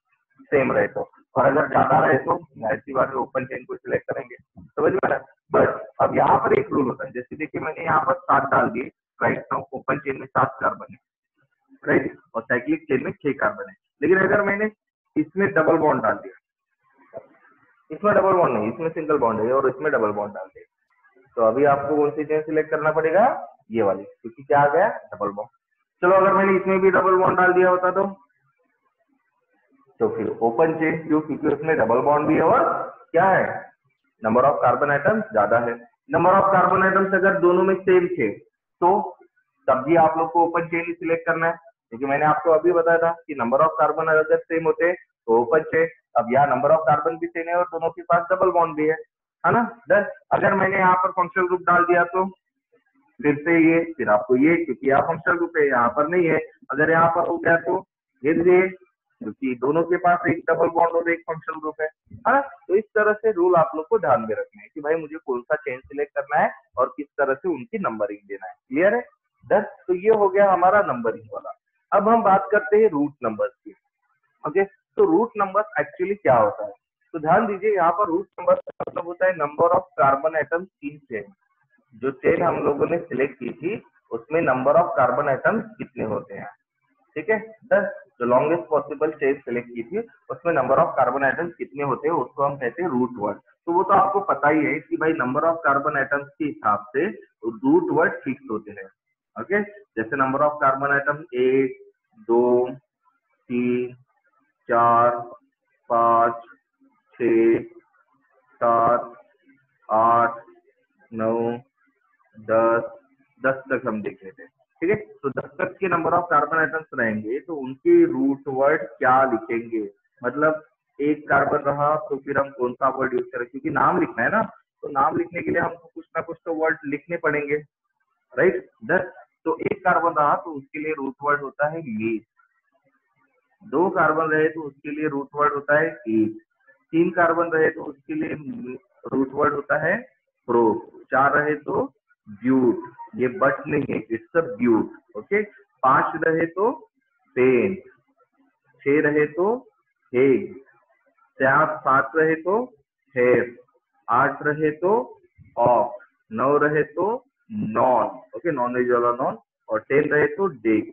सेम रहे तो। और अगर ज्यादा रहे तो ऐसी बात ओपन चेन को सिलेक्ट करेंगे, समझ में आ रहा है। बट अब यहाँ पर एक रूल होता है, जैसे देखिए मैंने यहाँ पर 7 डाल दिए, राइट, तो ओपन चेन में 7 कार्बन है, राइट, और साइक्लिक चेन में 6 कार्बन है। लेकिन अगर मैंने इसमें डबल बॉन्ड डाल दिया, इसमें डबल बॉन्ड नहीं, इसमें सिंगल बॉन्ड है, और इसमें डबल बॉन्ड डाल दिया, तो अभी आपको कौन सी चेन सिलेक्ट करना पड़ेगा, ये वाली, क्योंकि क्या आ गया, डबल बॉन्ड। चलो अगर मैंने इसमें भी डबल बॉन्ड डाल दिया होता तो फिर ओपन चेन, क्यों, क्योंकि उसमें डबल बॉन्ड भी है और क्या है, नंबर ऑफ कार्बन आइटम ज्यादा है। नंबर ऑफ कार्बन आइटम्स अगर दोनों में सेम थे तो तब भी आप लोग को ओपन चेन ही सिलेक्ट करना है, क्योंकि मैंने आपको अभी बताया था कि नंबर ऑफ कार्बन अगर सेम होते तो ओपन चेन। अब यहाँ नंबर ऑफ कार्बन भी सेम है और दोनों के पास डबल बॉन्ड भी है ना। दस, अगर मैंने यहाँ पर फंक्शनल ग्रुप डाल दिया तो फिर से ये, फिर आपको ये, क्योंकि यहाँ फंक्शनल ग्रुप है, यहाँ पर नहीं है। अगर यहाँ पर हो गया तो फिर ये, क्योंकि दोनों के पास एक डबल बॉन्ड और एक फंक्शनल ग्रुप है ना। तो इस तरह से रूल आप लोग को ध्यान में रखने हैं कि भाई मुझे कौन सा चेन सिलेक्ट करना है और किस तरह से उनकी नंबरिंग देना है, क्लियर है। 10, तो ये हो गया हमारा नंबरिंग वाला। अब हम बात करते हैं रूट नंबर्स की, ओके। तो रूट नंबर एक्चुअली क्या होता है, तो ध्यान दीजिए यहाँ पर रूट नंबर का मतलब होता है number of carbon item in chain. जो चेन हम लोगों ने सिलेक्ट की थी उसमें नंबर ऑफ कार्बन आइटम कितने होते हैं, ठीक है। 10, जो लॉन्गेस्ट पॉसिबल चेन सिलेक्ट की थी उसमें नंबर ऑफ कार्बन आइटम्स कितने होते हैं उसको हम कहते हैं रूट वर्ड। तो वो तो आपको पता ही है कि भाई नंबर ऑफ कार्बन आइटम्स के हिसाब से रूट वर्ड फिक्स होते हैं, ओके। जैसे नंबर ऑफ कार्बन आइटम 1 2 3 4 5 6 7 8 9, 10, 10 तक हम देख लेते हैं। ठीक है, तो 10 तक के नंबर ऑफ कार्बन आइटम्स रहेंगे तो उनके रूट वर्ड क्या लिखेंगे, मतलब एक कार्बन रहा तो फिर हम कौन सा वर्ड यूज करें, क्योंकि नाम लिखना है ना, तो नाम लिखने के लिए हमको कुछ ना कुछ तो वर्ड लिखने पड़ेंगे, राइट। 10, तो एक कार्बन रहा तो उसके लिए रूट वर्ड होता है ये, 2 कार्बन रहे तो उसके लिए रूट वर्ड होता है एक, 3 कार्बन रहे तो उसके लिए रूट वर्ड होता है प्रो, 4 रहे तो ब्यूट, ये बट नहीं है, इट्स अ ब्यूट, ओके। 5 रहे तो पेन, 6 रहे तो हेग, 7 रहे तो हेयर, 8 रहे तो ऑफ, 9 रहे तो नॉन, ओके, नॉन वेज वाला नॉन, और 10 रहे तो डेक,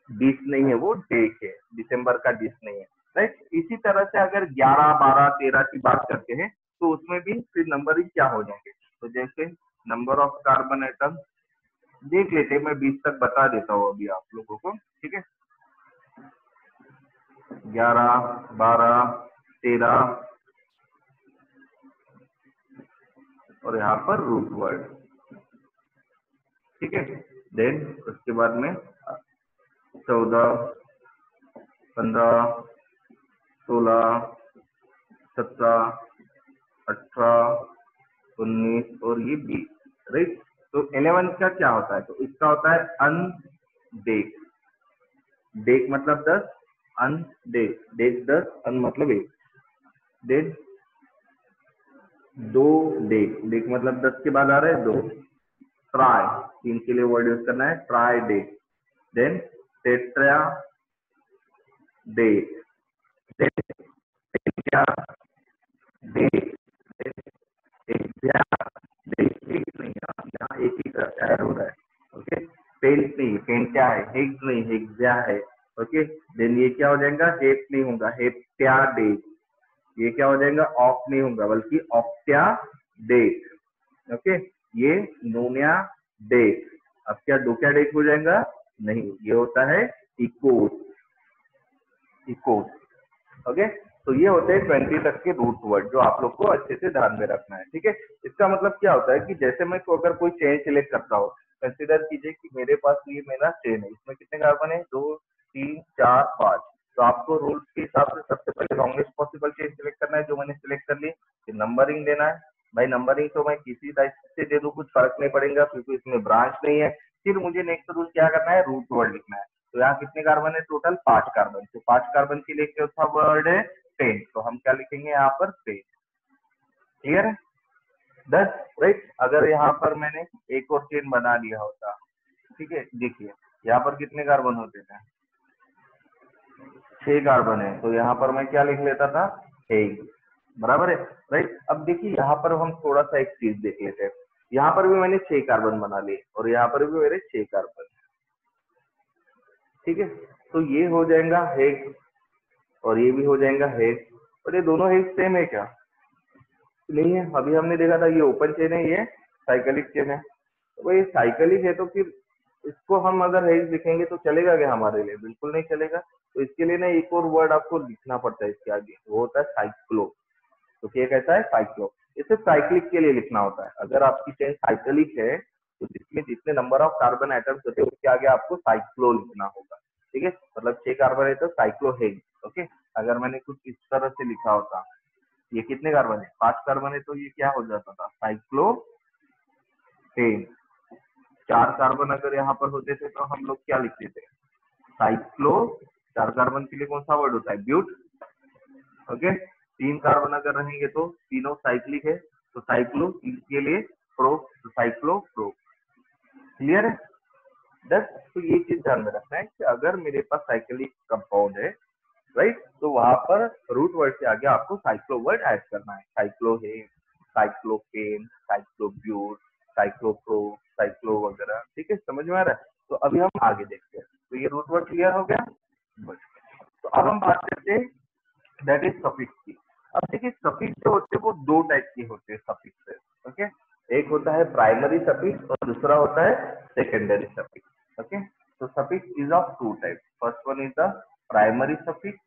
डिश नहीं है वो डेक है, दिसंबर का डिश नहीं है, राइट। इसी तरह से अगर 11, 12, 13 की बात करते हैं तो उसमें भी फिर नंबरिंग क्या हो जाएंगे, तो जैसे नंबर ऑफ कार्बन आइटम देख लेते हैं, मैं 20 तक बता देता हूँ अभी आप लोगों को, ठीक है। 11, 12, 13 और यहाँ पर रूट वर्ड, ठीक है। देन उसके बाद में 14, 15, 16, 17, 18, 19 और ये 20, राइट। तो 11 का क्या होता है, तो इसका होता है अनडेक, डेक मतलब 10, अनडेक, डेक 10, अन मतलब 1, देन 2 डेक, डेक मतलब 10 के बाद आ रहे हैं 2, ट्राई, 3 के लिए वर्ड यूज करना है tridec, then tetradec, then क्या डेक, एक नहीं, यहाँ एक ही एड हो रहा है, ओके। पेंट नहीं, पेंट क्या है, हेग्स नहीं, हेक्सा है, ओके। देन ये क्या हो जाएगा, हेप नहीं होगा, हेप्ट्या डेट, ये क्या हो जाएगा, ऑफ नहीं होगा बल्कि ऑप्ट्या डेट, ओके। ये नोनिया डेट, अब क्या डोक्या डेट हो जाएगा, नहीं, ये होता है इकोस, इकोस, ओके। तो ये होते हैं 20 तक के रूट वर्ड जो आप लोग को अच्छे से ध्यान में रखना है, ठीक है। इसका मतलब क्या होता है कि जैसे मैं अगर कोई चेन सिलेक्ट करता हूँ, कंसिडर कीजिए कि मेरे पास ये मेरा चेन है, इसमें कितने कार्बन है, 2, 3, 4, 5, तो आपको रूल्स के हिसाब से सबसे पहले लॉन्गेस्ट पॉसिबल चेन सिलेक्ट करना है, जो मैंने सिलेक्ट कर ली, फिर नंबरिंग देना है, भाई नंबरिंग तो मैं किसी टाइप से दे दूं कुछ फर्क नहीं पड़ेगा क्योंकि इसमें ब्रांच नहीं है। फिर मुझे नेक्स्ट रूल क्या करना है, रूट वर्ड लिखना है, तो यहाँ कितने कार्बन है, टोटल 5 कार्बन, तो 5 कार्बन के लिए चौथा वर्ड है पेन, तो हम क्या लिखेंगे यहाँ पर पेन, क्लियर है। 10, राइट। अगर यहाँ पर मैंने एक और चेन बना लिया होता, ठीक है, देखिए यहाँ पर कितने कार्बन होते थे, 6 कार्बन है, तो यहाँ पर मैं क्या लिख लेता था, एक, बराबर है, राइट। अब देखिए यहाँ पर हम थोड़ा सा एक चीज देख लेते हैं, यहाँ पर भी मैंने 6 कार्बन बना लिए और यहाँ पर भी मेरे 6 कार्बन, ठीक है। तो ये हो जाएगा हेग और ये भी हो जाएगा हेग, और ये दोनों हेग सेम है क्या, नहीं है, अभी हमने देखा था ये ओपन चेन है, ये साइक्लिक चेन है, तो भाई साइक्लिक है तो फिर इसको हम अगर हेज लिखेंगे तो चलेगा क्या हमारे लिए, बिल्कुल नहीं चलेगा, तो इसके लिए ना एक और वर्ड आपको लिखना पड़ता है इसके आगे, वो होता है साइक्लो, तो क्या कहता है, साइक्लो, इसे साइक्लिक के लिए लिखना होता है, अगर आपकी चेन साइक्लिक है तो जिसमें जितने नंबर ऑफ कार्बन आइटम्स होते हैं उसके आगे आपको साइक्लो लिखना होगा, ठीक है, मतलब 6 कार्बन है तो साइक्लो हेग, ओके। अगर मैंने कुछ इस तरह से लिखा होता, ये कितने कार्बन है, 5 कार्बन है, तो ये क्या हो जाता था, साइक्लोहेन, 4 कार्बन अगर यहाँ पर होते थे तो हम लोग क्या लिखते थे, साइक्लो, 4 कार्बन के लिए कौन सा वर्ड होता है, ब्यूट, ओके। 3 कार्बन अगर रहेंगे तो तीनों साइक्लिक है तो साइक्लो, 3 के लिए प्रो, तो साइक्लो प्रो, क्लियर है। 10, तो ये चीज ध्यान में रखना है कि अगर मेरे पास साइक्लिक कंपाउंड है, राइट, तो वहां पर रूट वर्ड के आगे आपको साइक्लो वर्ड ऐड करना है, साइक्लोहेन, साइक्लोपेन, साइक्लोब्यूट, साइक्लोप्रो, साइक्लो वगैरह, ठीक है, समझ में आ रहा है। तो अभी हम आगे देखते हैं, तो ये रूट वर्ड क्लियर हो गया, बस। तो अब हम बात करते हैं दैट इज सफिक्स की। अब देखिए सफिक्स जो होते हैं वो दो टाइप के होते हैं सफिक्स, ओके। एक होता है प्राइमरी सफिक्स और दूसरा होता है सेकेंडरी सफिक्स, ओके। तो suffix is of two type, first one is the primary suffix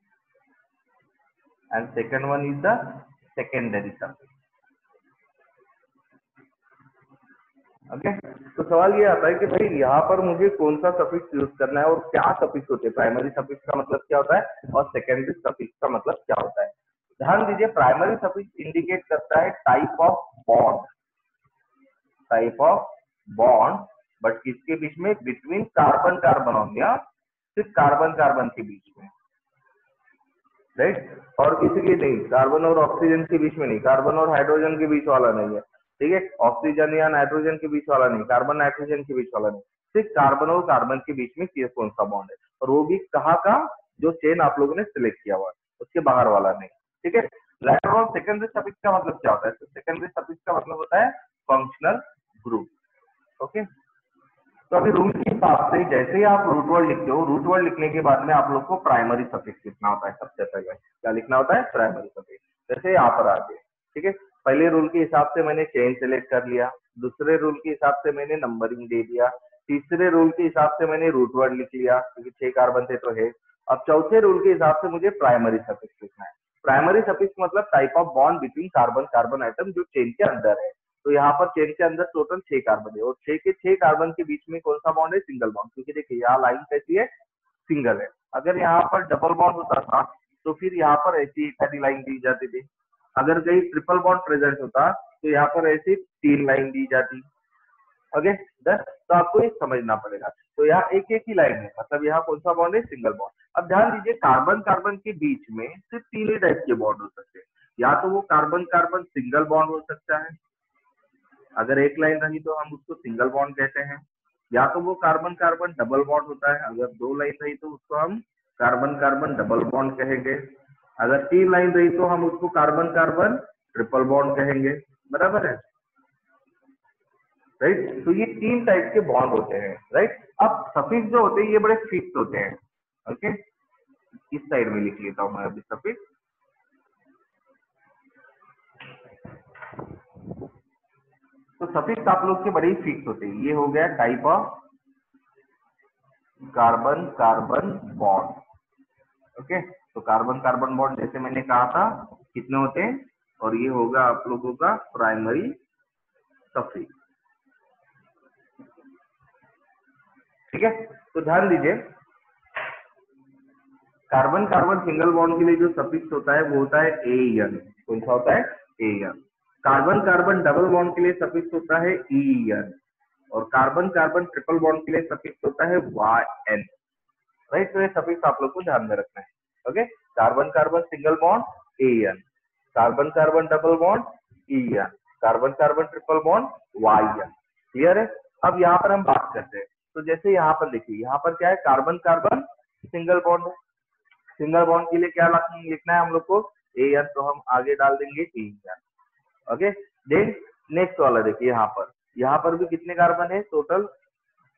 and second one is the secondary suffix. Okay. तो सवाल ये आता है कि भाई यहाँ पर मुझे कौन सा सफिक्स यूज करना है और क्या सफिक्स होते हैं, प्राइमरी सफिक्स का मतलब क्या होता है और सेकेंडरी सफिक्स का मतलब क्या होता है। ध्यान दीजिए, प्राइमरी सफिक्स इंडिकेट करता है type of bond, type of bond, but किसके बीच में, बिटवीन कार्बन कार्बन हो गया, सिर्फ कार्बन कार्बन के बीच में, राइट, और किसी के नहीं, कार्बन और ऑक्सीजन के बीच में नहीं, कार्बन और हाइड्रोजन के बीच वाला नहीं है, ठीक है, ऑक्सीजन या नाइट्रोजन के बीच वाला नहीं, कार्बन नाइट्रोजन के बीच वाला नहीं, सिर्फ कार्बन और कार्बन के बीच में कौन सा बॉन्ड है, और वो भी कहाँ का, जो चेन आप लोगों ने सिलेक्ट किया हुआ है उसके बाहर वाला नहीं, ठीक है। लेटर ऑफ सेकेंडरी सफिक्स का मतलब क्या होता है, सेकेंडरी सफिक्स का मतलब होता है फंक्शनल ग्रुप, ओके। तो अभी रूल के हिसाब से जैसे ही आप रूट वर्ड लिखते हो, रूट वर्ड लिखने के बाद में आप लोग को प्राइमरी सफिक्स लिखना होता है, सबसे पहले क्या लिखना होता है, प्राइमरी सफिक्स। जैसे यहाँ पर आ गए, ठीक है, पहले रूल के हिसाब से मैंने चेन सेलेक्ट कर लिया, दूसरे रूल के हिसाब से मैंने नंबरिंग दे दिया, तीसरे रूल के हिसाब से मैंने रूट वर्ड लिख लिया क्योंकि 6 कार्बन थे तो है। अब चौथे रूल के हिसाब से मुझे प्राइमरी सफिक्स लिखना है। प्राइमरी सफिक्स मतलब type of bond between carbon carbon atom जो चेन के अंदर है। तो यहाँ पर चेन के अंदर टोटल 6 कार्बन है और 6 के 6 कार्बन के बीच में कौन सा बॉन्ड है, सिंगल बॉन्ड, क्योंकि देखिए यहाँ लाइन कैसी है, सिंगल है। अगर यहाँ पर डबल बॉन्ड होता था तो फिर यहाँ पर ऐसी एक आधी लाइन दी जाती थी, अगर कहीं ट्रिपल बॉन्ड प्रेजेंट होता तो यहाँ पर ऐसी 3 लाइन दी जाती, ओके। तो आपको ये समझना पड़ेगा, तो यहाँ एक एक ही लाइन है, मतलब यहाँ कौन सा बॉन्ड है, सिंगल बॉन्ड। अब ध्यान दीजिए, कार्बन कार्बन के बीच में सिर्फ 3 ही टाइप के बॉन्ड हो सकते हैं, या तो वो कार्बन कार्बन सिंगल बॉन्ड हो सकता है, अगर एक लाइन रही तो हम उसको सिंगल बॉन्ड कहते हैं, या तो वो कार्बन कार्बन डबल बॉन्ड होता है, अगर 2 लाइन रही तो उसको हम कार्बन कार्बन डबल बॉन्ड कहेंगे, अगर 3 लाइन रही तो हम उसको कार्बन कार्बन ट्रिपल बॉन्ड कहेंगे, बराबर है, राइट। तो ये 3 टाइप के बॉन्ड होते हैं, राइट। अब सफिक्स जो होते हैं ये बड़े फिक्स होते हैं, ओके। इस साइड में लिख लेता हूं मैं अभी सफिक्स। तो सफिक्स आप लोग के बड़े ही फिक्स होते हैं। ये हो गया type of carbon carbon bond, okay. तो कार्बन कार्बन बॉन्ड जैसे मैंने कहा था कितने होते हैं, और ये होगा आप लोगों का प्राइमरी सफिक्स, ठीक है। तो ध्यान दीजिए, कार्बन कार्बन सिंगल बॉन्ड के लिए जो सफिक्स होता है वो होता है एन, कौन सा होता है, ane. Carbon carbon double bond के लिए सफिक्स होता है ईएन, और कार्बन कार्बन ट्रिपल बॉन्ड के लिए सफिक्स होता है वाई, राइट। तो ये सफिक्स आप लोग को ध्यान में रखना है, okay. Carbon carbon single bond ane, carbon carbon double bond ene, carbon carbon triple bond yne, clear है। अब यहाँ पर हम बात करते हैं, तो जैसे यहाँ पर देखिए, यहाँ पर क्या है, कार्बन कार्बन सिंगल बॉन्ड है, सिंगल बॉन्ड के लिए क्या लिखना है हम लोग को, एन, तो हम आगे डाल देंगे एन, ओके। देन नेक्स्ट वाला देखिए, यहाँ पर भी कितने कार्बन है टोटल,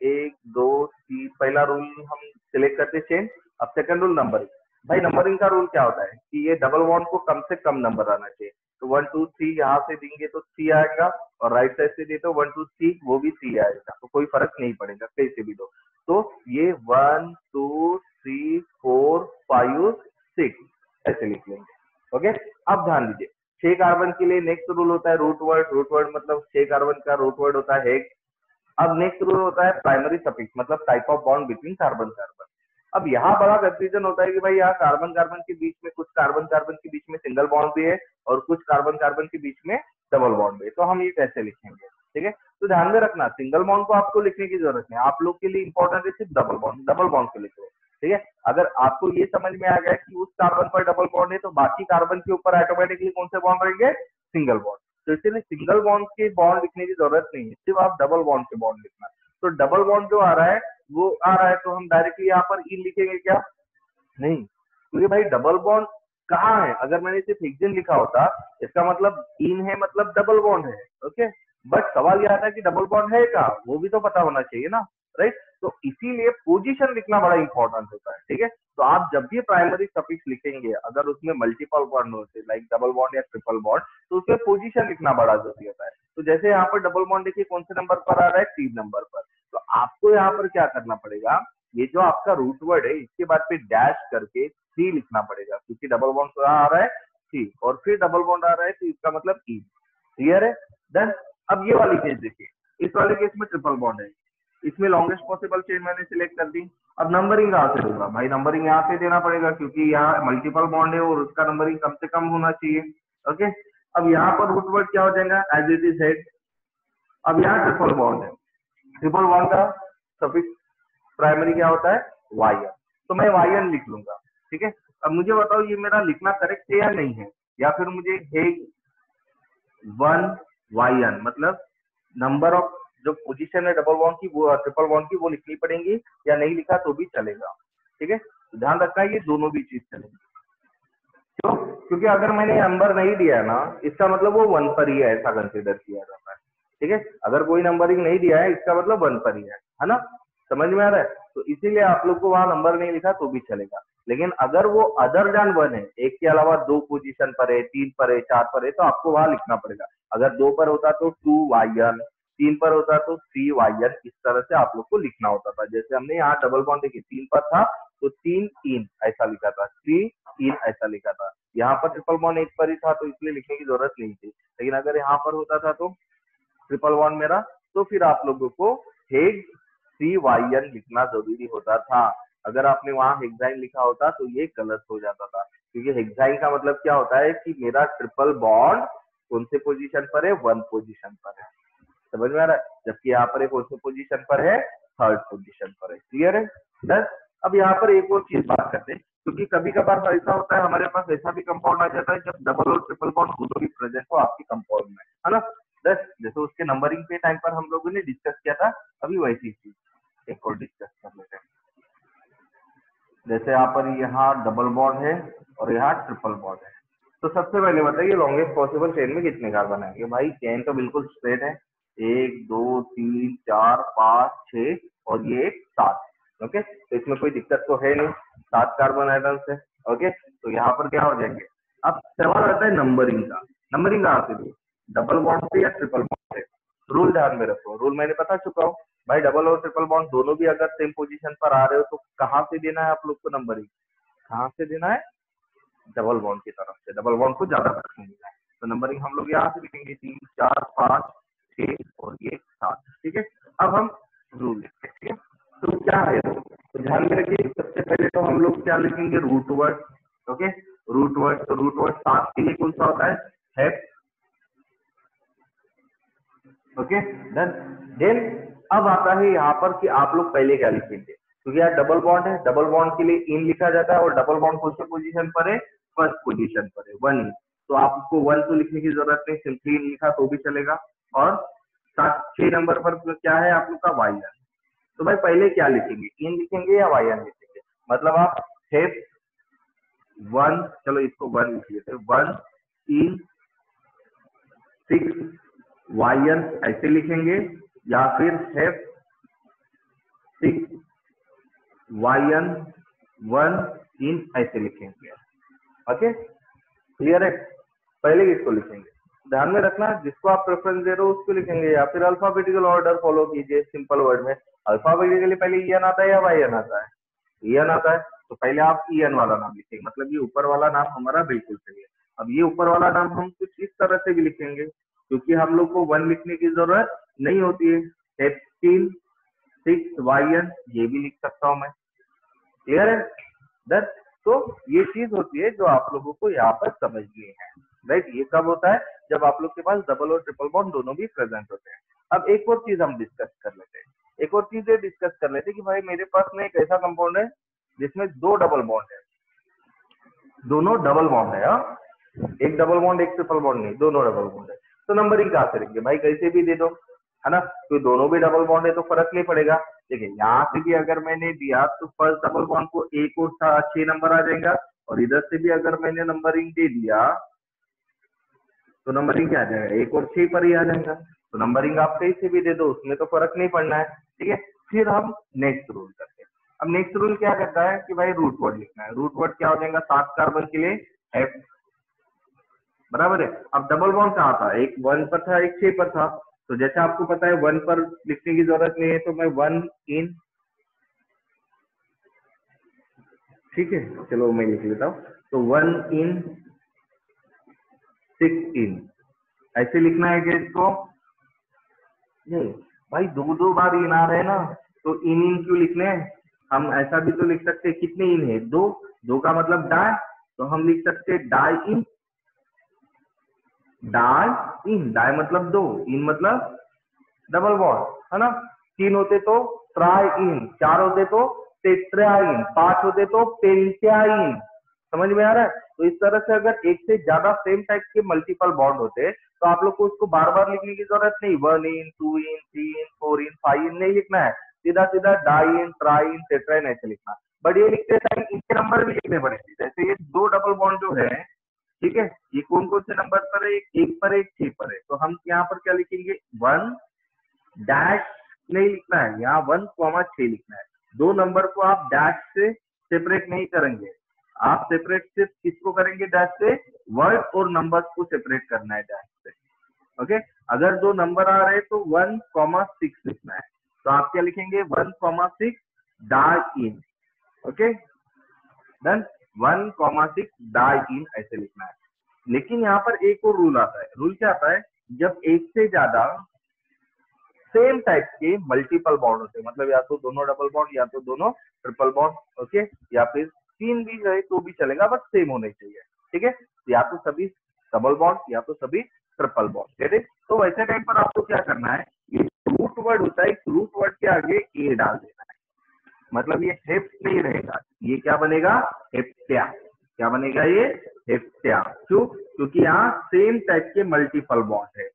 1 2 3, पहला रूल हम सिलेक्ट करते चेन। अब सेकंड रूल नंबरिंग, भाई नंबरिंग का रूल क्या होता है कि ये डबल बॉन्ड को कम से कम नंबर आना चाहिए, तो 1 2 3 यहाँ से देंगे तो 3 आएगा, और राइट साइड से दे तो 1 2 3 वो भी 3 आएगा, तो कोई फर्क नहीं पड़ेगा कैसे भी दो। तो ये 1 2 3 4 5 6 ऐसे लिख लेंगे, ओके। अब ध्यान दीजिए, 6 कार्बन के लिए नेक्स्ट रूल होता है रूट वर्ड, रूट वर्ड मतलब 6 कार्बन का रूट वर्ड होता है हेक्स। अब नेक्स्ट रूल होता है प्राइमरी सफिक्स, मतलब type of bond between carbon carbon. अब यहाँ बड़ा कंफ्यूजन होता है कि भाई यहाँ कार्बन कार्बन के बीच में, कुछ कार्बन कार्बन के बीच में सिंगल बॉन्ड भी है और कुछ कार्बन कार्बन के बीच में डबल बॉन्ड भी है, तो हम ये कैसे लिखेंगे, ठीक है। तो ध्यान में रखना, सिंगल बॉन्ड को आपको लिखने की जरूरत नहीं, आप लोग के लिए इंपॉर्टेंट है सिर्फ डबल बॉन्ड को लिख लो, ठीक है। अगर आपको ये समझ में आ गया कि उस कार्बन पर डबल बॉन्ड है तो बाकी कार्बन के ऊपर ऑटोमेटिकली कौन से बॉन्ड रहेंगे, सिंगल बॉन्ड, तो इसीलिए सिंगल बॉन्ड के बॉन्ड लिखने की जरूरत नहीं है, सिर्फ आप डबल बॉन्ड के बॉन्ड लिखना। तो डबल बॉन्ड जो आ रहा है वो आ रहा है, तो हम डायरेक्टली यहाँ पर इन लिखेंगे क्या, नहीं, क्योंकि भाई डबल बॉन्ड कहाँ है, अगर मैंने सिर्फ हेक्सेन लिखा होता इसका मतलब इन है, मतलब डबल बॉन्ड है, ओके। बट सवाल यह आता है कि डबल बॉन्ड है कहाँ, वो भी तो पता होना चाहिए ना, राइट। तो इसीलिए पोजीशन लिखना बड़ा इंपॉर्टेंट होता है, ठीक है। तो आप जब भी प्राइमरी सफिक्स लिखेंगे, अगर उसमें मल्टीपल बॉन्ड होते लाइक डबल बॉन्ड या ट्रिपल बॉन्ड, तो उसमें पोजीशन लिखना बड़ा जरूरी होता है। तो जैसे यहाँ पर डबल बॉन्ड देखिए कौन से नंबर पर आ रहा है, 3 नंबर पर, तो आपको यहाँ पर क्या करना पड़ेगा, ये जो आपका रूट वर्ड है इसके बाद पे डैश करके 3 लिखना पड़ेगा, क्योंकि डबल बॉन्ड कहाँ आ रहा है, 3, और फिर डबल बॉन्ड आ रहा है तो इसका मतलब ई, क्लियर है। देन अब ये वाली केस देखिए, इस वाले केस में ट्रिपल बॉन्ड है, इसमें लॉन्गेस्ट पॉसिबल चेन मैंने सिलेक्ट कर दी। अब नंबरिंग कहाँ से दूंगा भाई, नंबरिंग यहाँ से देना पड़ेगा क्योंकि यहाँ मल्टीपल बॉन्ड है और उसका नंबरिंग कम से कम होना चाहिए। ओके, अब यहाँ पर रूट वर्ड क्या हो जाएगा, एज इट इज हेड। अब यहाँ ट्रिपल बॉन्ड है, ट्रिपल बॉन्ड का सफिक्स प्राइमरी क्या होता है, वाई एन, तो मैं वाई एन लिख लूंगा। ठीक है, अब मुझे बताओ ये मेरा लिखना करेक्ट है या नहीं है, या फिर मुझे हेग वन वाई एन मतलब नंबर ऑफ जो पोजीशन है डबल बॉन्ड की वो ट्रिपल बॉन्ड की वो लिखनी पड़ेंगी, या नहीं लिखा तो भी चलेगा। ठीक है, तो ध्यान रखना है ये दोनों भी चीज चलेगी। क्यों, क्योंकि अगर मैंने नंबर नहीं दिया ना इसका मतलब वो वन पर ही है, ऐसा कंसिडर किया जाता है। ठीक है, अगर कोई नंबरिंग नहीं दिया है इसका मतलब वन पर ही है ना, समझ में आ रहा है। तो इसीलिए आप लोग को वहां नंबर नहीं लिखा तो भी चलेगा, लेकिन अगर वो अदर देन वन है, एक के अलावा दो पोजीशन पर है, तीन पर है, चार पर है, तो आपको वहां लिखना पड़ेगा। अगर दो पर होता तो टू वाई एन, तीन पर होता तो थ्री वाई एन, इस तरह से आप लोग को लिखना होता था। जैसे हमने यहाँ डबल बॉन्ड देखी, तीन पर था तो तीन इन ऐसा लिखा था, थ्री इन ऐसा लिखा था। यहाँ पर ट्रिपल बॉन्ड एक पर ही था तो इसलिए लिखने की जरूरत नहीं थी, लेकिन अगर यहाँ पर होता था तो ट्रिपल बॉन्ड मेरा, तो फिर आप लोगों को हेग सी वाई एन लिखना जरूरी होता था। अगर आपने वहां हेक्साइन लिखा होता तो ये गलत हो जाता था, क्योंकि हेक्साइन का मतलब क्या होता है कि मेरा ट्रिपल बॉन्ड कौन से पोजीशन पर है, वन पोजीशन पर है। समझ में आ रहा है, जबकि यहाँ पर कौन से पोजीशन पर है, थर्ड पोजीशन पर है। क्लियर है बस। अब यहाँ पर एक और चीज बात करते हैं, क्योंकि कभी कभार ऐसा होता है हमारे पास ऐसा भी कंपाउंड आ जाता है जब डबल और ट्रिपल बॉन्ड दोनों भी प्रेजेंट हो आपके कंपाउंड में, है ना। बस जैसे उसके नंबरिंग के टाइम पर हम लोगों ने डिस्कस किया था, अभी वैसी चीज एक और डिस्कस कर लेते हैं। जैसे यहाँ पर यहाँ डबल बॉन्ड है और यहाँ ट्रिपल बॉन्ड है, तो सबसे पहले बताइए लॉन्गेस्ट पॉसिबल चेन में कितने कार्बन आएंगे। भाई चेन तो बिल्कुल स्ट्रेट है, एक दो तीन चार पाँच छः और ये एक सात। ओके, तो इसमें कोई दिक्कत तो है नहीं, सात कार्बन आइटम्स है। ओके, तो यहाँ पर क्या हो जाएंगे। अब सवाल आता है नंबरिंग का, नंबरिंग कहाँ से दो, डबल बॉन्ड से या ट्रिपल बॉन्ड से। रूल ध्यान में रखो, रूल मैंने बता चुका हूँ भाई, डबल और ट्रिपल बॉन्ड दोनों भी अगर सेम पोजीशन पर आ रहे हो तो कहाँ से देना है आप लोग को नंबरिंग, कहाँ से देना है, डबल बॉन्ड की तरफ से। डबल बॉन्ड को ज्यादा रखना है तो नंबरिंग हम लोग यहाँ से लिखेंगे, तीन चार पाँच छः और ये सात। ठीक है, अब हम रूल लिखते हैं। ठीक है, तो क्या है तो ध्यान में रखिए, सबसे पहले तो हम लोग क्या लिखेंगे, root word. Okay, root word, root word वर्ड सात के लिए कौन सा होता है, ओके डन। देन अब आता है यहाँ पर कि आप लोग पहले क्या लिखेंगे, क्योंकि यार डबल बॉन्ड है, डबल बॉन्ड के लिए इन लिखा जाता है और डबल बॉन्ड कौन सी पोजीशन पर है, फर्स्ट पोजीशन पर है, वन इन। तो आपको वन तो लिखने की जरूरत नहीं, सिंपली इन लिखा तो भी चलेगा। और सात छह नंबर पर क्या है आप लोग का, वाई एन। तो भाई पहले क्या लिखेंगे, इन लिखेंगे या वाई एन लिखेंगे, मतलब आप हेप वन, चलो इसको वन लिख लेते, one in six y n ऐसे लिखेंगे, या फिर हेप six y n one in ऐसे लिखेंगे। ओके क्लियर है, पहले किसको लिखेंगे, ध्यान में रखना जिसको आप प्रेफरेंस दे रहे हो उसको लिखेंगे, या फिर अल्फाबेटिकल ऑर्डर फॉलो कीजिए। सिंपल वर्ड में अल्फाबेटिकली पहले ई एन आता है या वाई एन आता है, ई एन आता है, तो पहले आप ई एन वाला नाम लिखेंगे, मतलब ये ऊपर वाला नाम हमारा बिल्कुल सही है। अब ये ऊपर वाला नाम हम कुछ इस तरह से भी लिखेंगे, क्योंकि हम लोग को वन लिखने की जरूरत नहीं होती है, एप्सिन सिक्स वाई एन ये भी लिख सकता हूं मैं। क्लियर है दस। तो ये चीज होती है जो आप लोगों को यहाँ पर समझनी है, राइट। ये कब होता है, जब आप लोग के पास डबल और ट्रिपल बॉन्ड दोनों भी प्रेजेंट होते हैं। अब एक और चीज हम डिस्कस कर लेते हैं, एक और चीज ये डिस्कस कर लेते हैं कि भाई मेरे पास में एक ऐसा कंपाउंड है जिसमें दो डबल बॉन्ड है, दोनों डबल बॉन्ड है, एक डबल बॉन्ड एक ट्रिपल बॉन्ड नहीं, दोनों डबल बॉन्ड है। तो नंबरिंग कहाँ से रखेंगे भाई, कैसे भी दे दो, है ना, तो दोनों भी डबल बॉन्ड है तो फर्क नहीं पड़ेगा। देखिए यहाँ से भी अगर मैंने दिया तो फर्स्ट डबल बॉन्ड को एक और 6 नंबर आ जाएगा, और इधर से भी अगर मैंने नंबरिंग दे दिया तो नंबरिंग क्या आ जाएगा, एक और 6 पर ही आ जाएगा। तो नंबरिंग आप कहीं से भी दे दो उसमें तो फर्क नहीं पड़ना है। ठीक है, फिर हम नेक्स्ट रूल करते हैं। अब नेक्स्ट रूल क्या करता है कि भाई रूट वर्ड लिखना है, रूट वर्ड क्या हो जाएगा, 7 कार्बन के लिए एफ बराबर है। अब डबल बॉन्ड कहाँ था, एक वन पर था एक 6 पर था, तो जैसे आपको पता है वन पर लिखने की जरूरत नहीं है, तो मैं वन इन, ठीक है चलो मैं लिख लेता हूँ, तो वन इन सिक्स इन ऐसे लिखना है कि इसको नहीं, भाई दो दो बार इन आ रहे हैं ना, तो इन क्यों लिखने हैं? हम ऐसा भी तो लिख सकते हैं, कितने इन है? दो। दो का मतलब डाई, तो हम लिख सकते हैं डाई इन। डाई इन, डाई मतलब दो, इन मतलब डबल बॉन्ड, है ना। तीन होते तो ट्राई इन, चार होते तो टेट्राइन, पांच होते तो पेंटाइन। समझ में आ रहा है? तो इस तरह से अगर एक से ज्यादा सेम टाइप के मल्टीपल बॉन्ड होते तो आप लोग को उसको बार बार लिखने की जरूरत नहीं, one in, two in, three in, four in, five in नहीं लिखना है, सीधा सीधा डाइन, ट्राइन, टेट्राइन ऐसे लिखना। बट ये लिखते टाइम इनके नंबर भी लिखने पड़ेंगे, जैसे ये दो डबल बॉन्ड जो है, ठीक है, ये कौन कौन से नंबर पर है? एक पर है, एक छह पर है, तो हम यहाँ पर क्या लिखेंगे? वन डैश नहीं लिखना है, यहाँ वन कॉमा छह लिखना है। दो नंबर को आप डैश से सेपरेट नहीं करेंगे, आप सेपरेट सिर्फ किसको करेंगे? डैश से। वर्ड और नंबर्स को सेपरेट करना है डैश से। ओके, अगर दो नंबर आ रहे हैं तो वन कॉमा सिक्स लिखना है, तो आप क्या लिखेंगे? One comma six die in. Okay done, one comma six die in ऐसे लिखना है। लेकिन यहाँ पर एक और रूल आता है। रूल क्या आता है? जब एक से ज्यादा सेम टाइप के मल्टीपल बॉन्ड होते हैं, मतलब या तो दोनों डबल बॉन्ड या तो दोनों ट्रिपल बॉन्ड, ओके, या फिर तीन भी रहे तो भी चलेगा, बट सेम होने चाहिए, ठीक है, या तो सभी डबल बॉन्ड या तो सभी ट्रिपल बॉन्ड, ठीक है। तो वैसे टाइम पर आपको क्या करना है? ये रूट वर्ड होता है, रूट वर्ड के आगे ए डाल देना है, मतलब ये हेप्ट नहीं रहेगा, ये क्या बनेगा? हेप्ट्या। क्या बनेगा ये? हेप्ट्या। क्यों? क्योंकि यहाँ सेम टाइप के मल्टीपल बॉन्ड है,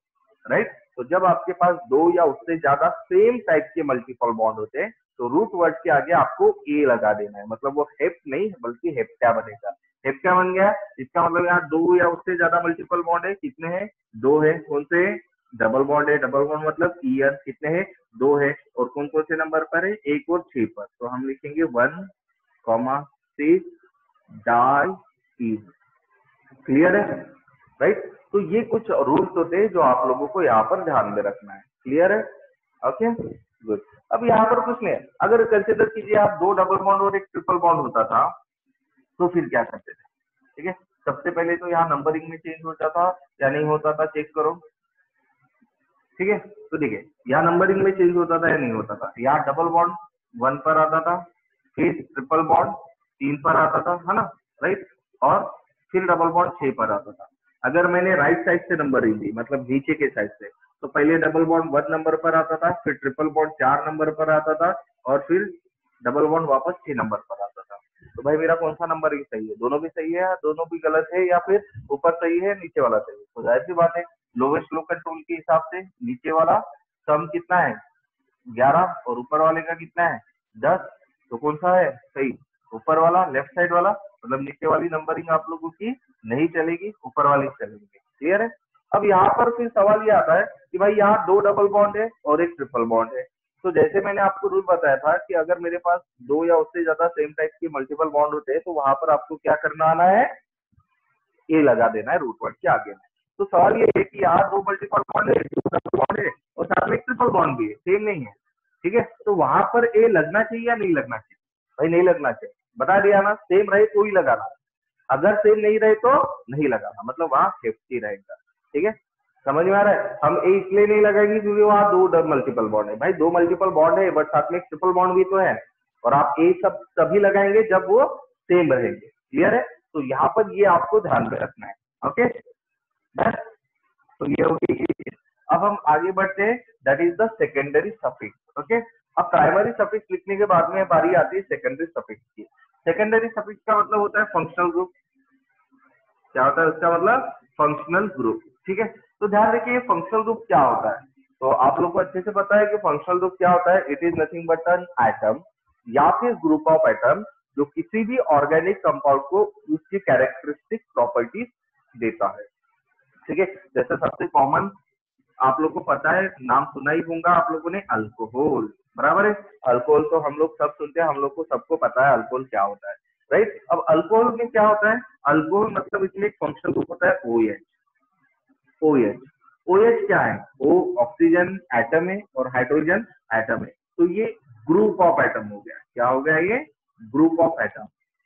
राइट। तो जब आपके पास दो या उससे ज्यादा सेम टाइप के मल्टीपल बॉन्ड होते हैं तो रूट वर्ड के आगे आपको ए लगा देना है, मतलब वो हेप्ट नहीं बल्कि हेप्ट्या बनेगा। हेप्ट्या बन गया, इसका मतलब यहाँ दो या उससे ज्यादा मल्टीपल बॉन्ड है, कितने हैं? दो है। कौन से? डबल बॉन्ड है, डबल बॉन्ड मतलब ईयर, कितने हैं? दो है। और कौन कौन से नंबर पर है? एक और छह पर, तो हम लिखेंगे वन कॉमा सिक्स डाई तीन। क्लियर है? राइट। तो ये कुछ रूल्स होते हैं जो आप लोगों को यहाँ पर ध्यान में रखना है। क्लियर है? Okay good. अब यहाँ पर कुछ नहीं है, अगर कंसिडर कीजिए आप दो डबल बॉन्ड और एक ट्रिपल बॉन्ड होता था तो फिर क्या करते थे? ठीक है, सबसे पहले तो यहाँ नंबरिंग में चेंज होता था या नहीं होता था, चेक करो। ठीक है, तो देखिए यहाँ नंबरिंग में चेंज होता था या नहीं होता था। यहाँ डबल बॉन्ड वन पर आता था, फिर ट्रिपल बॉन्ड तीन पर आता था, है ना, राइट, और फिर डबल बॉन्ड छह पर आता था। अगर मैंने राइट साइड से नंबरिंग दी, मतलब नीचे के साइड से, तो पहले डबल बॉन्ड वन नंबर पर आता था, फिर ट्रिपल बॉन्ड चार नंबर पर आता था, और फिर डबल बॉन्ड वापस छह नंबर पर आता था। तो भाई मेरा कौन सा नंबरिंग सही है? दोनों भी सही है, दोनों भी गलत है, या फिर ऊपर सही है नीचे वाला सही है? तो जाहिर सी बात है लोवेस्ट लोकल टोल के हिसाब से नीचे वाला सम कितना है? 11, और ऊपर वाले का कितना है? 10। तो कौन सा है सही? ऊपर वाला, लेफ्ट साइड वाला। मतलब नीचे वाली नंबरिंग आप लोगों की नहीं चलेगी, ऊपर वाली चलेगी। क्लियर है? अब यहाँ पर फिर सवाल ये आता है कि भाई यहाँ दो डबल बॉन्ड है और एक ट्रिपल बॉन्ड है, तो जैसे मैंने आपको रूल बताया था कि अगर मेरे पास दो या उससे ज्यादा सेम टाइप के मल्टीपल बॉन्ड होते हैं तो वहां पर आपको क्या करना आना है? ए लगा देना है रूट वर्ड के आगे में। तो सवाल ये है कि यहाँ दो मल्टीपल बॉन्ड है, दो डबल बॉन्ड है, और साथ में ट्रिपल बॉन्ड भी है, सेम नहीं है, ठीक है, तो वहां पर ए लगना चाहिए या नहीं लगना चाहिए? भाई नहीं लगना चाहिए, बता दिया ना, सेम रहे तो ही लगाना, अगर सेम नहीं रहे तो नहीं लगाना, मतलब वहां सेफ्टी रहेगा। ठीक है, समझ में आ रहा है? हम ए इसलिए नहीं लगाएंगे क्योंकि वहां दो मल्टीपल बॉन्ड है। भाई दो मल्टीपल बॉन्ड है बट साथ में ट्रिपल बॉन्ड भी तो है, और आप ए सब तभी लगाएंगे जब वो सेम रहेंगे। क्लियर है? तो यहाँ पर ये आपको ध्यान में रखना है। ओके, तो ये होगी। अब हम आगे बढ़ते हैं, that is the secondary suffix. Okay, अब प्राइमरी सफिक्स लिखने के बाद में बारी आती है सेकेंडरी सफिक्स की। सेकेंडरी सफिक्स का मतलब होता है फंक्शनल ग्रुप। क्या होता है उसका मतलब? Functional group. ठीक है, तो ध्यान रखिए फंक्शनल ग्रुप क्या होता है। तो आप लोग को अच्छे से पता है कि फंक्शनल ग्रुप क्या होता है। It is nothing but an atom या फिर ग्रुप ऑफ एटम जो किसी भी ऑर्गेनिक कंपाउंड को उसकी कैरेक्टरिस्टिक प्रॉपर्टीज देता है। ठीक है, जैसे सबसे कॉमन आप लोग को पता है, नाम सुना ही होगा आप लोगों ने, अल्कोहल। बराबर है, अल्कोहल तो हम लोग सब सुनते हैं, हम लोग को सबको पता है अल्कोहल क्या होता है, राइट। अब अल्कोहल में क्या होता है? अल्कोहल मतलब इसमें एक फंक्शनल ग्रुप होता है OH। OH, OH क्या है? O ऑक्सीजन एटम है और हाइड्रोजन एटम है, तो ये ग्रुप ऑफ एटम हो गया। क्या हो गया? ये ग्रुप ऑफ एटम।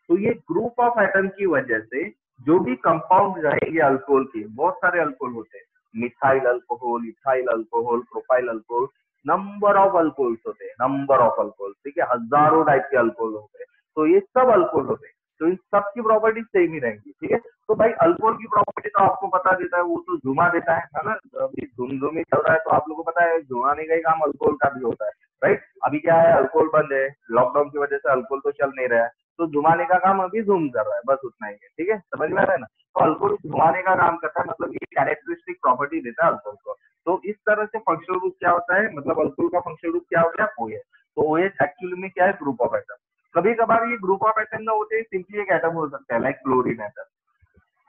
तो ये ग्रुप ऑफ एटम की वजह से जो भी कंपाउंड रहेंगे अल्कोहल के, बहुत सारे अल्कोहल होते हैं, methyl alcohol, ethyl alcohol, propyl alcohol, number of alcohols होते हैं, नंबर ऑफ अल्कोहल्स, ठीक है, हजारों टाइप के अल्कोहल होते हैं, तो ये सब अल्कोहल होते हैं, तो इन सब की प्रॉपर्टी सेम ही रहेंगी, ठीक है। तो भाई अल्कोहल की प्रॉपर्टी तो आपको बता देता है, वो तो झुमा देता है ना। अभी धुमधुमी चल रहा है तो आप लोगों को पता है झुमाने का ही काम अल्कोहल का भी होता है, राइट। अभी क्या है, अल्कोहल बंद है, लॉकडाउन की वजह से अल्कोहल तो चल नहीं रहा है, तो झुमाने का काम अभी जूम कर रहा है, बस उतना ही है, ठीक है, समझ में आ रहा है ना। तो अल्कोहल घुमाने का काम करता है, मतलब ये कैरेक्टरिस्टिक प्रॉपर्टी देता है अल्कोहल को। तो इस तरह से फंक्शनल ग्रुप क्या होता है, मतलब अल्कोहल का फंक्शनल ग्रुप क्या होता है, OH। तो OH एक्चुअली में क्या है, ग्रुप ऑफ एटम। कभी कभार ये ग्रुप ऑफ एटम ना होते सिंपली एक एटम हो सकता है, like chlorine atom.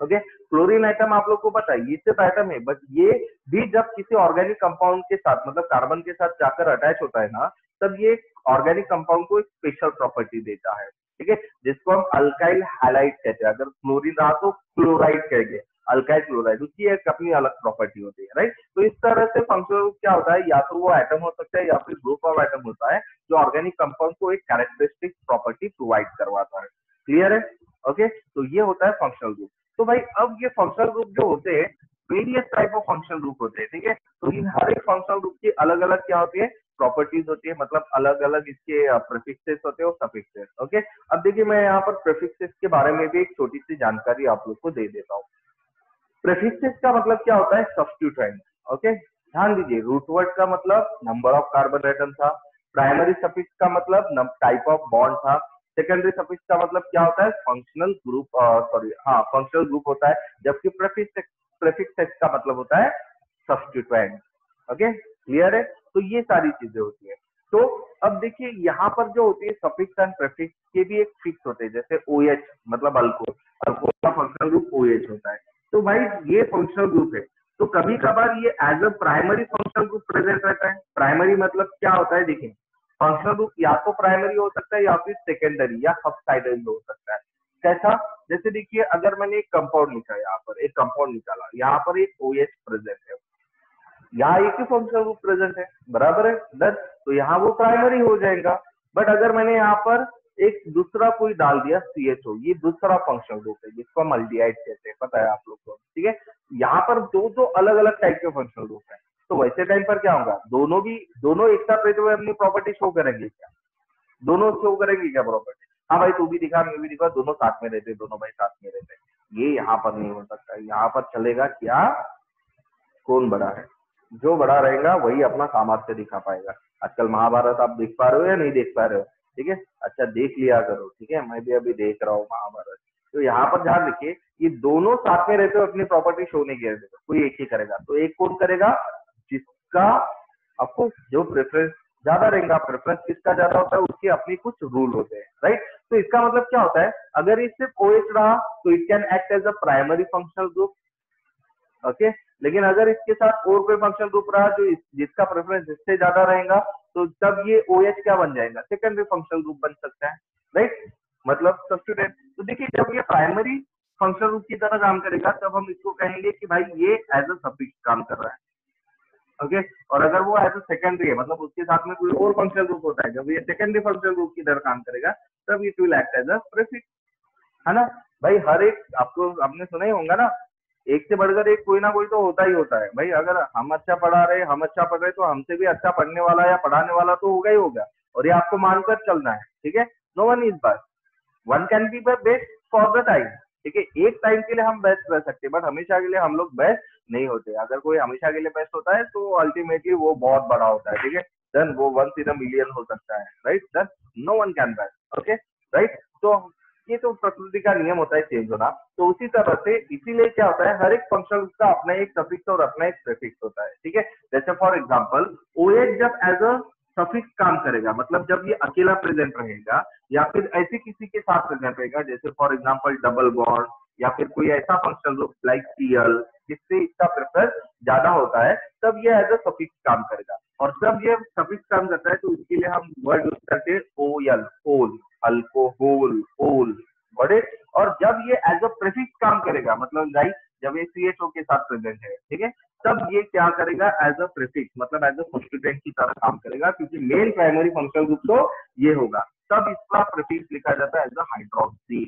Okay, chlorine atom आप लोग को पता है ये सिर्फ एटम है, बट ये भी जब किसी ऑर्गेनिक कंपाउंड के साथ, मतलब कार्बन के साथ जाकर अटैच होता है ना, तब ये ऑर्गेनिक कंपाउंड को एक स्पेशल प्रॉपर्टी देता है, ठीक है, जिसको हम अल्काइल हैलाइड कहते हैं। अगर क्लोरीन रहा तो क्लोराइड कहेंगे, अल्काइल क्लोराइड, उसकी एक अपनी अलग प्रॉपर्टी होती है, राइट। तो इस तरह से फंक्शनल ग्रुप क्या होता है, या तो वो एटम हो सकता है या फिर ग्रुप ऑफ एटम होता है, जो ऑर्गेनिक कंपाउंड को एक कैरेक्टरिस्टिक प्रॉपर्टी प्रोवाइड करवाता है। क्लियर है? ओके, तो ये होता है फंक्शनल ग्रुप। तो भाई अब ये फंक्शनल ग्रुप जो होते हैं, various type of functional group होते हैं, ठीक है। तो इन हर एक फंक्शनल ग्रुप की अलग अलग क्या होती है, प्रॉपर्टीज होती है, मतलब अलग अलग इसके प्रीफिक्सेस होते हैं और सफिक्सेस। ओके, अब देखिए मैं यहाँ पर प्रीफिक्सेस के बारे में भी एक छोटी सी जानकारी आप लोग को दे देता हूँ। प्रीफिक्सेस का मतलब क्या होता है, सब्स्टिट्यूएंट। ओके, ध्यान दीजिए, रूट वर्ड का मतलब नंबर ऑफ कार्बन एटम था, प्राइमरी सफिक्स का मतलब टाइप ऑफ बॉन्ड था, सेकेंडरी सफिक्स का मतलब क्या होता है, फंक्शनल ग्रुप, सॉरी हाँ फंक्शनल ग्रुप होता है, जबकि प्रीफिक्सेस का मतलब होता है सब्स्टिट्यूएंट। ओके, क्लियर है? तो ये सारी चीजें होती है। तो अब देखिए यहाँ पर जो होती है सफिक्स एंड प्रीफिक्स के भी एक फिक्स होते हैं, जैसे OH मतलब अल्कोहल, अल्कोहल का फंक्शनल ग्रुप OH होता है। तो भाई ये फंक्शनल ग्रुप है, तो कभी कभार ये as a primary functional group present रहता है। प्राइमरी मतलब क्या होता है, देखिए फंक्शनल ग्रुप या तो प्राइमरी हो सकता है या फिर सेकेंडरी या सबसाइडरी हो सकता है। कैसा, जैसे देखिए अगर मैंने एक कंपाउंड लिखा, यहाँ पर एक कंपाउंड निकाला, यहाँ पर एक OH प्रेजेंट है, यहाँ एक ही फंक्शनल ग्रुप प्रेजेंट है, बराबर है डन, तो यहाँ वो प्राइमरी हो जाएगा। बट अगर मैंने यहाँ पर एक दूसरा कोई डाल दिया CHO, ये दूसरा फंक्शनल ग्रुप है जिसको हम अल्डिहाइड कहते हैं, पता है आप लोग को, ठीक है। यहाँ पर दो दो अलग अलग टाइप के फंक्शनल ग्रुप है, तो वैसे टाइम पर क्या होगा, दोनों एक साथ रहते हुए अपनी प्रॉपर्टी शो करेंगे क्या, दोनों शो करेंगे क्या प्रॉपर्टी? हाँ भाई तू भी दिखा मैं भी दिखा, दोनों साथ में रहते, दोनों भाई साथ में रहते, ये यहाँ पर नहीं हो सकता। यहाँ पर चलेगा क्या, कौन बड़ा है, जो बड़ा रहेगा वही अपना सामर्थ्य दिखा पाएगा। आजकल महाभारत आप देख पा रहे हो या नहीं देख पा रहे हो, ठीक है, अच्छा देख लिया करो, ठीक है, मैं भी अभी देख रहा हूँ महाभारत। तो यहाँ पर ध्यान रखिए, ये दोनों साथ में रहते हुए अपनी प्रॉपर्टी शो नहीं करेगा, कोई एक ही करेगा। तो एक कौन करेगा, जिसका आपको जो प्रेफरेंस ज्यादा रहेगा, प्रेफरेंस किसका ज्यादा होता है, उसके अपने कुछ रूल होते हैं, राइट। तो इसका मतलब क्या होता है, अगर ये सिर्फ OH रहा तो it can act as a primary functional group, okay. लेकिन अगर इसके साथ और कोई फंक्शनल ग्रुप रहा जो जिसका प्रेफरेंस इससे ज्यादा रहेगा, तो तब ये OH क्या बन जाएगा, सेकेंडरी फंक्शनल ग्रुप बन सकता है, राइट, मतलब सब्स्टिट्यूएंट। तो देखिए जब ये प्राइमरी फंक्शनल ग्रुप की तरह काम करेगा तब हम इसको कहेंगे कि भाई ये एज अ सफिक्स काम कर रहा है, ओके। और अगर वो एज अ सेकेंडरी है, मतलब उसके साथ में कोई और फंक्शनल ग्रुप होता है, जब ये सेकेंडरी फंक्शनल ग्रुप की तरह काम करेगा तब it will act as a prefix, है ना। भाई हर एक आपको आपने सुना ही होगा ना, एक से बढ़कर एक कोई ना कोई तो होता ही होता है भाई। अगर हम अच्छा पढ़ा रहे, हम अच्छा पढ़ रहे, तो हमसे भी अच्छा पढ़ने वाला या पढ़ाने वाला तो होगा ही होगा, और ये आपको मानकर चलना है, ठीक है। No one is best, one can be best for the time, ठीक है, एक टाइम के लिए हम बेस्ट रह सकते हैं, बट हमेशा के लिए हम लोग बेस्ट नहीं होते। अगर कोई हमेशा के लिए बेस्ट होता है तो अल्टीमेटली वो बहुत बड़ा होता है, ठीक है, देन वो वंस इन अ मिलियन हो सकता है, right, then no one can best, okay, right. तो ये तो प्रकृति का नियम होता है चेंज होना। तो उसी तरह से इसीलिए क्या होता है, हर एक फंक्शन का अपना एक सफिक्स और अपना एक प्रीफिक्स होता है, ठीक है। जैसे फॉर एग्जांपल OH जब एज अ सफिक्स काम करेगा, मतलब जब ये अकेला प्रेजेंट रहेगा या फिर ऐसे किसी के साथ प्रेजेंट रहेगा, जैसे फॉर एग्जांपल डबल बॉन्ड या फिर कोई ऐसा फंक्शनल ग्रुप लाइक Cl जिससे इसका प्रेफरेंस ज्यादा होता है, तब ये एज अ सफिक्स काम करेगा। और जब ये सफिक्स काम करता है तो इसके लिए हम वर्ड यूज करते हैं OL, ओल, अल्कोहल, ओल, बड़े। और जब ये एज अ प्रीफिक्स काम करेगा, मतलब लाइक जब ये CHO के साथ प्रेजेंट है, ठीक है, तब ये क्या करेगा, एज अ प्रीफिक्स मतलब एज अ सब्स्टिट्यूएंट की तरह काम करेगा, क्योंकि मेन प्राइमरी फंक्शनल ग्रुप तो ये होगा, तब इसका प्रीफिक्स लिखा जाता है as a hydroxy,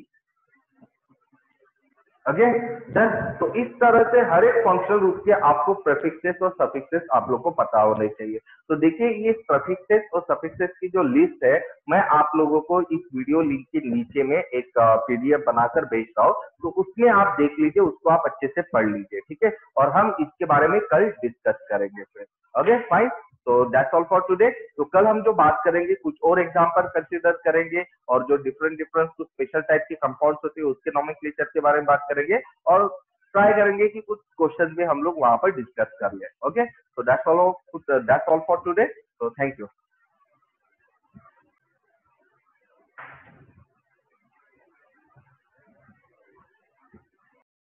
okay done. तो इस तरह से हर एक फंक्शनल रूप के आपको प्रेफिक्सेस और सफिक्सेस आप लोग को पता होने चाहिए। तो देखिए ये प्रेफिक्सेस और सफिक्सेस की जो लिस्ट है मैं आप लोगों को इस वीडियो लिंक के नीचे में एक पीडीएफ बनाकर भेज रहा हूँ, तो उसमें आप देख लीजिए, उसको आप अच्छे से पढ़ लीजिए, ठीक है। और हम इसके बारे में कल डिस्कस करेंगे फिर। Okay fine. तो दैट्स ऑल फॉर टुडे। तो कल हम जो बात करेंगे कुछ और एग्जांपल कंसीडर करेंगे, और जो डिफरेंट डिफरेंट कुछ स्पेशल टाइप के कंपाउंड्स होते हैं उसके नोमेनक्लेचर के बारे में बात करेंगे, और ट्राई करेंगे कि कुछ क्वेश्चन भी हम लोग वहां पर डिस्कस कर ले। ओके, तो दैट्स ऑल फॉर टुडे। तो थैंक यू।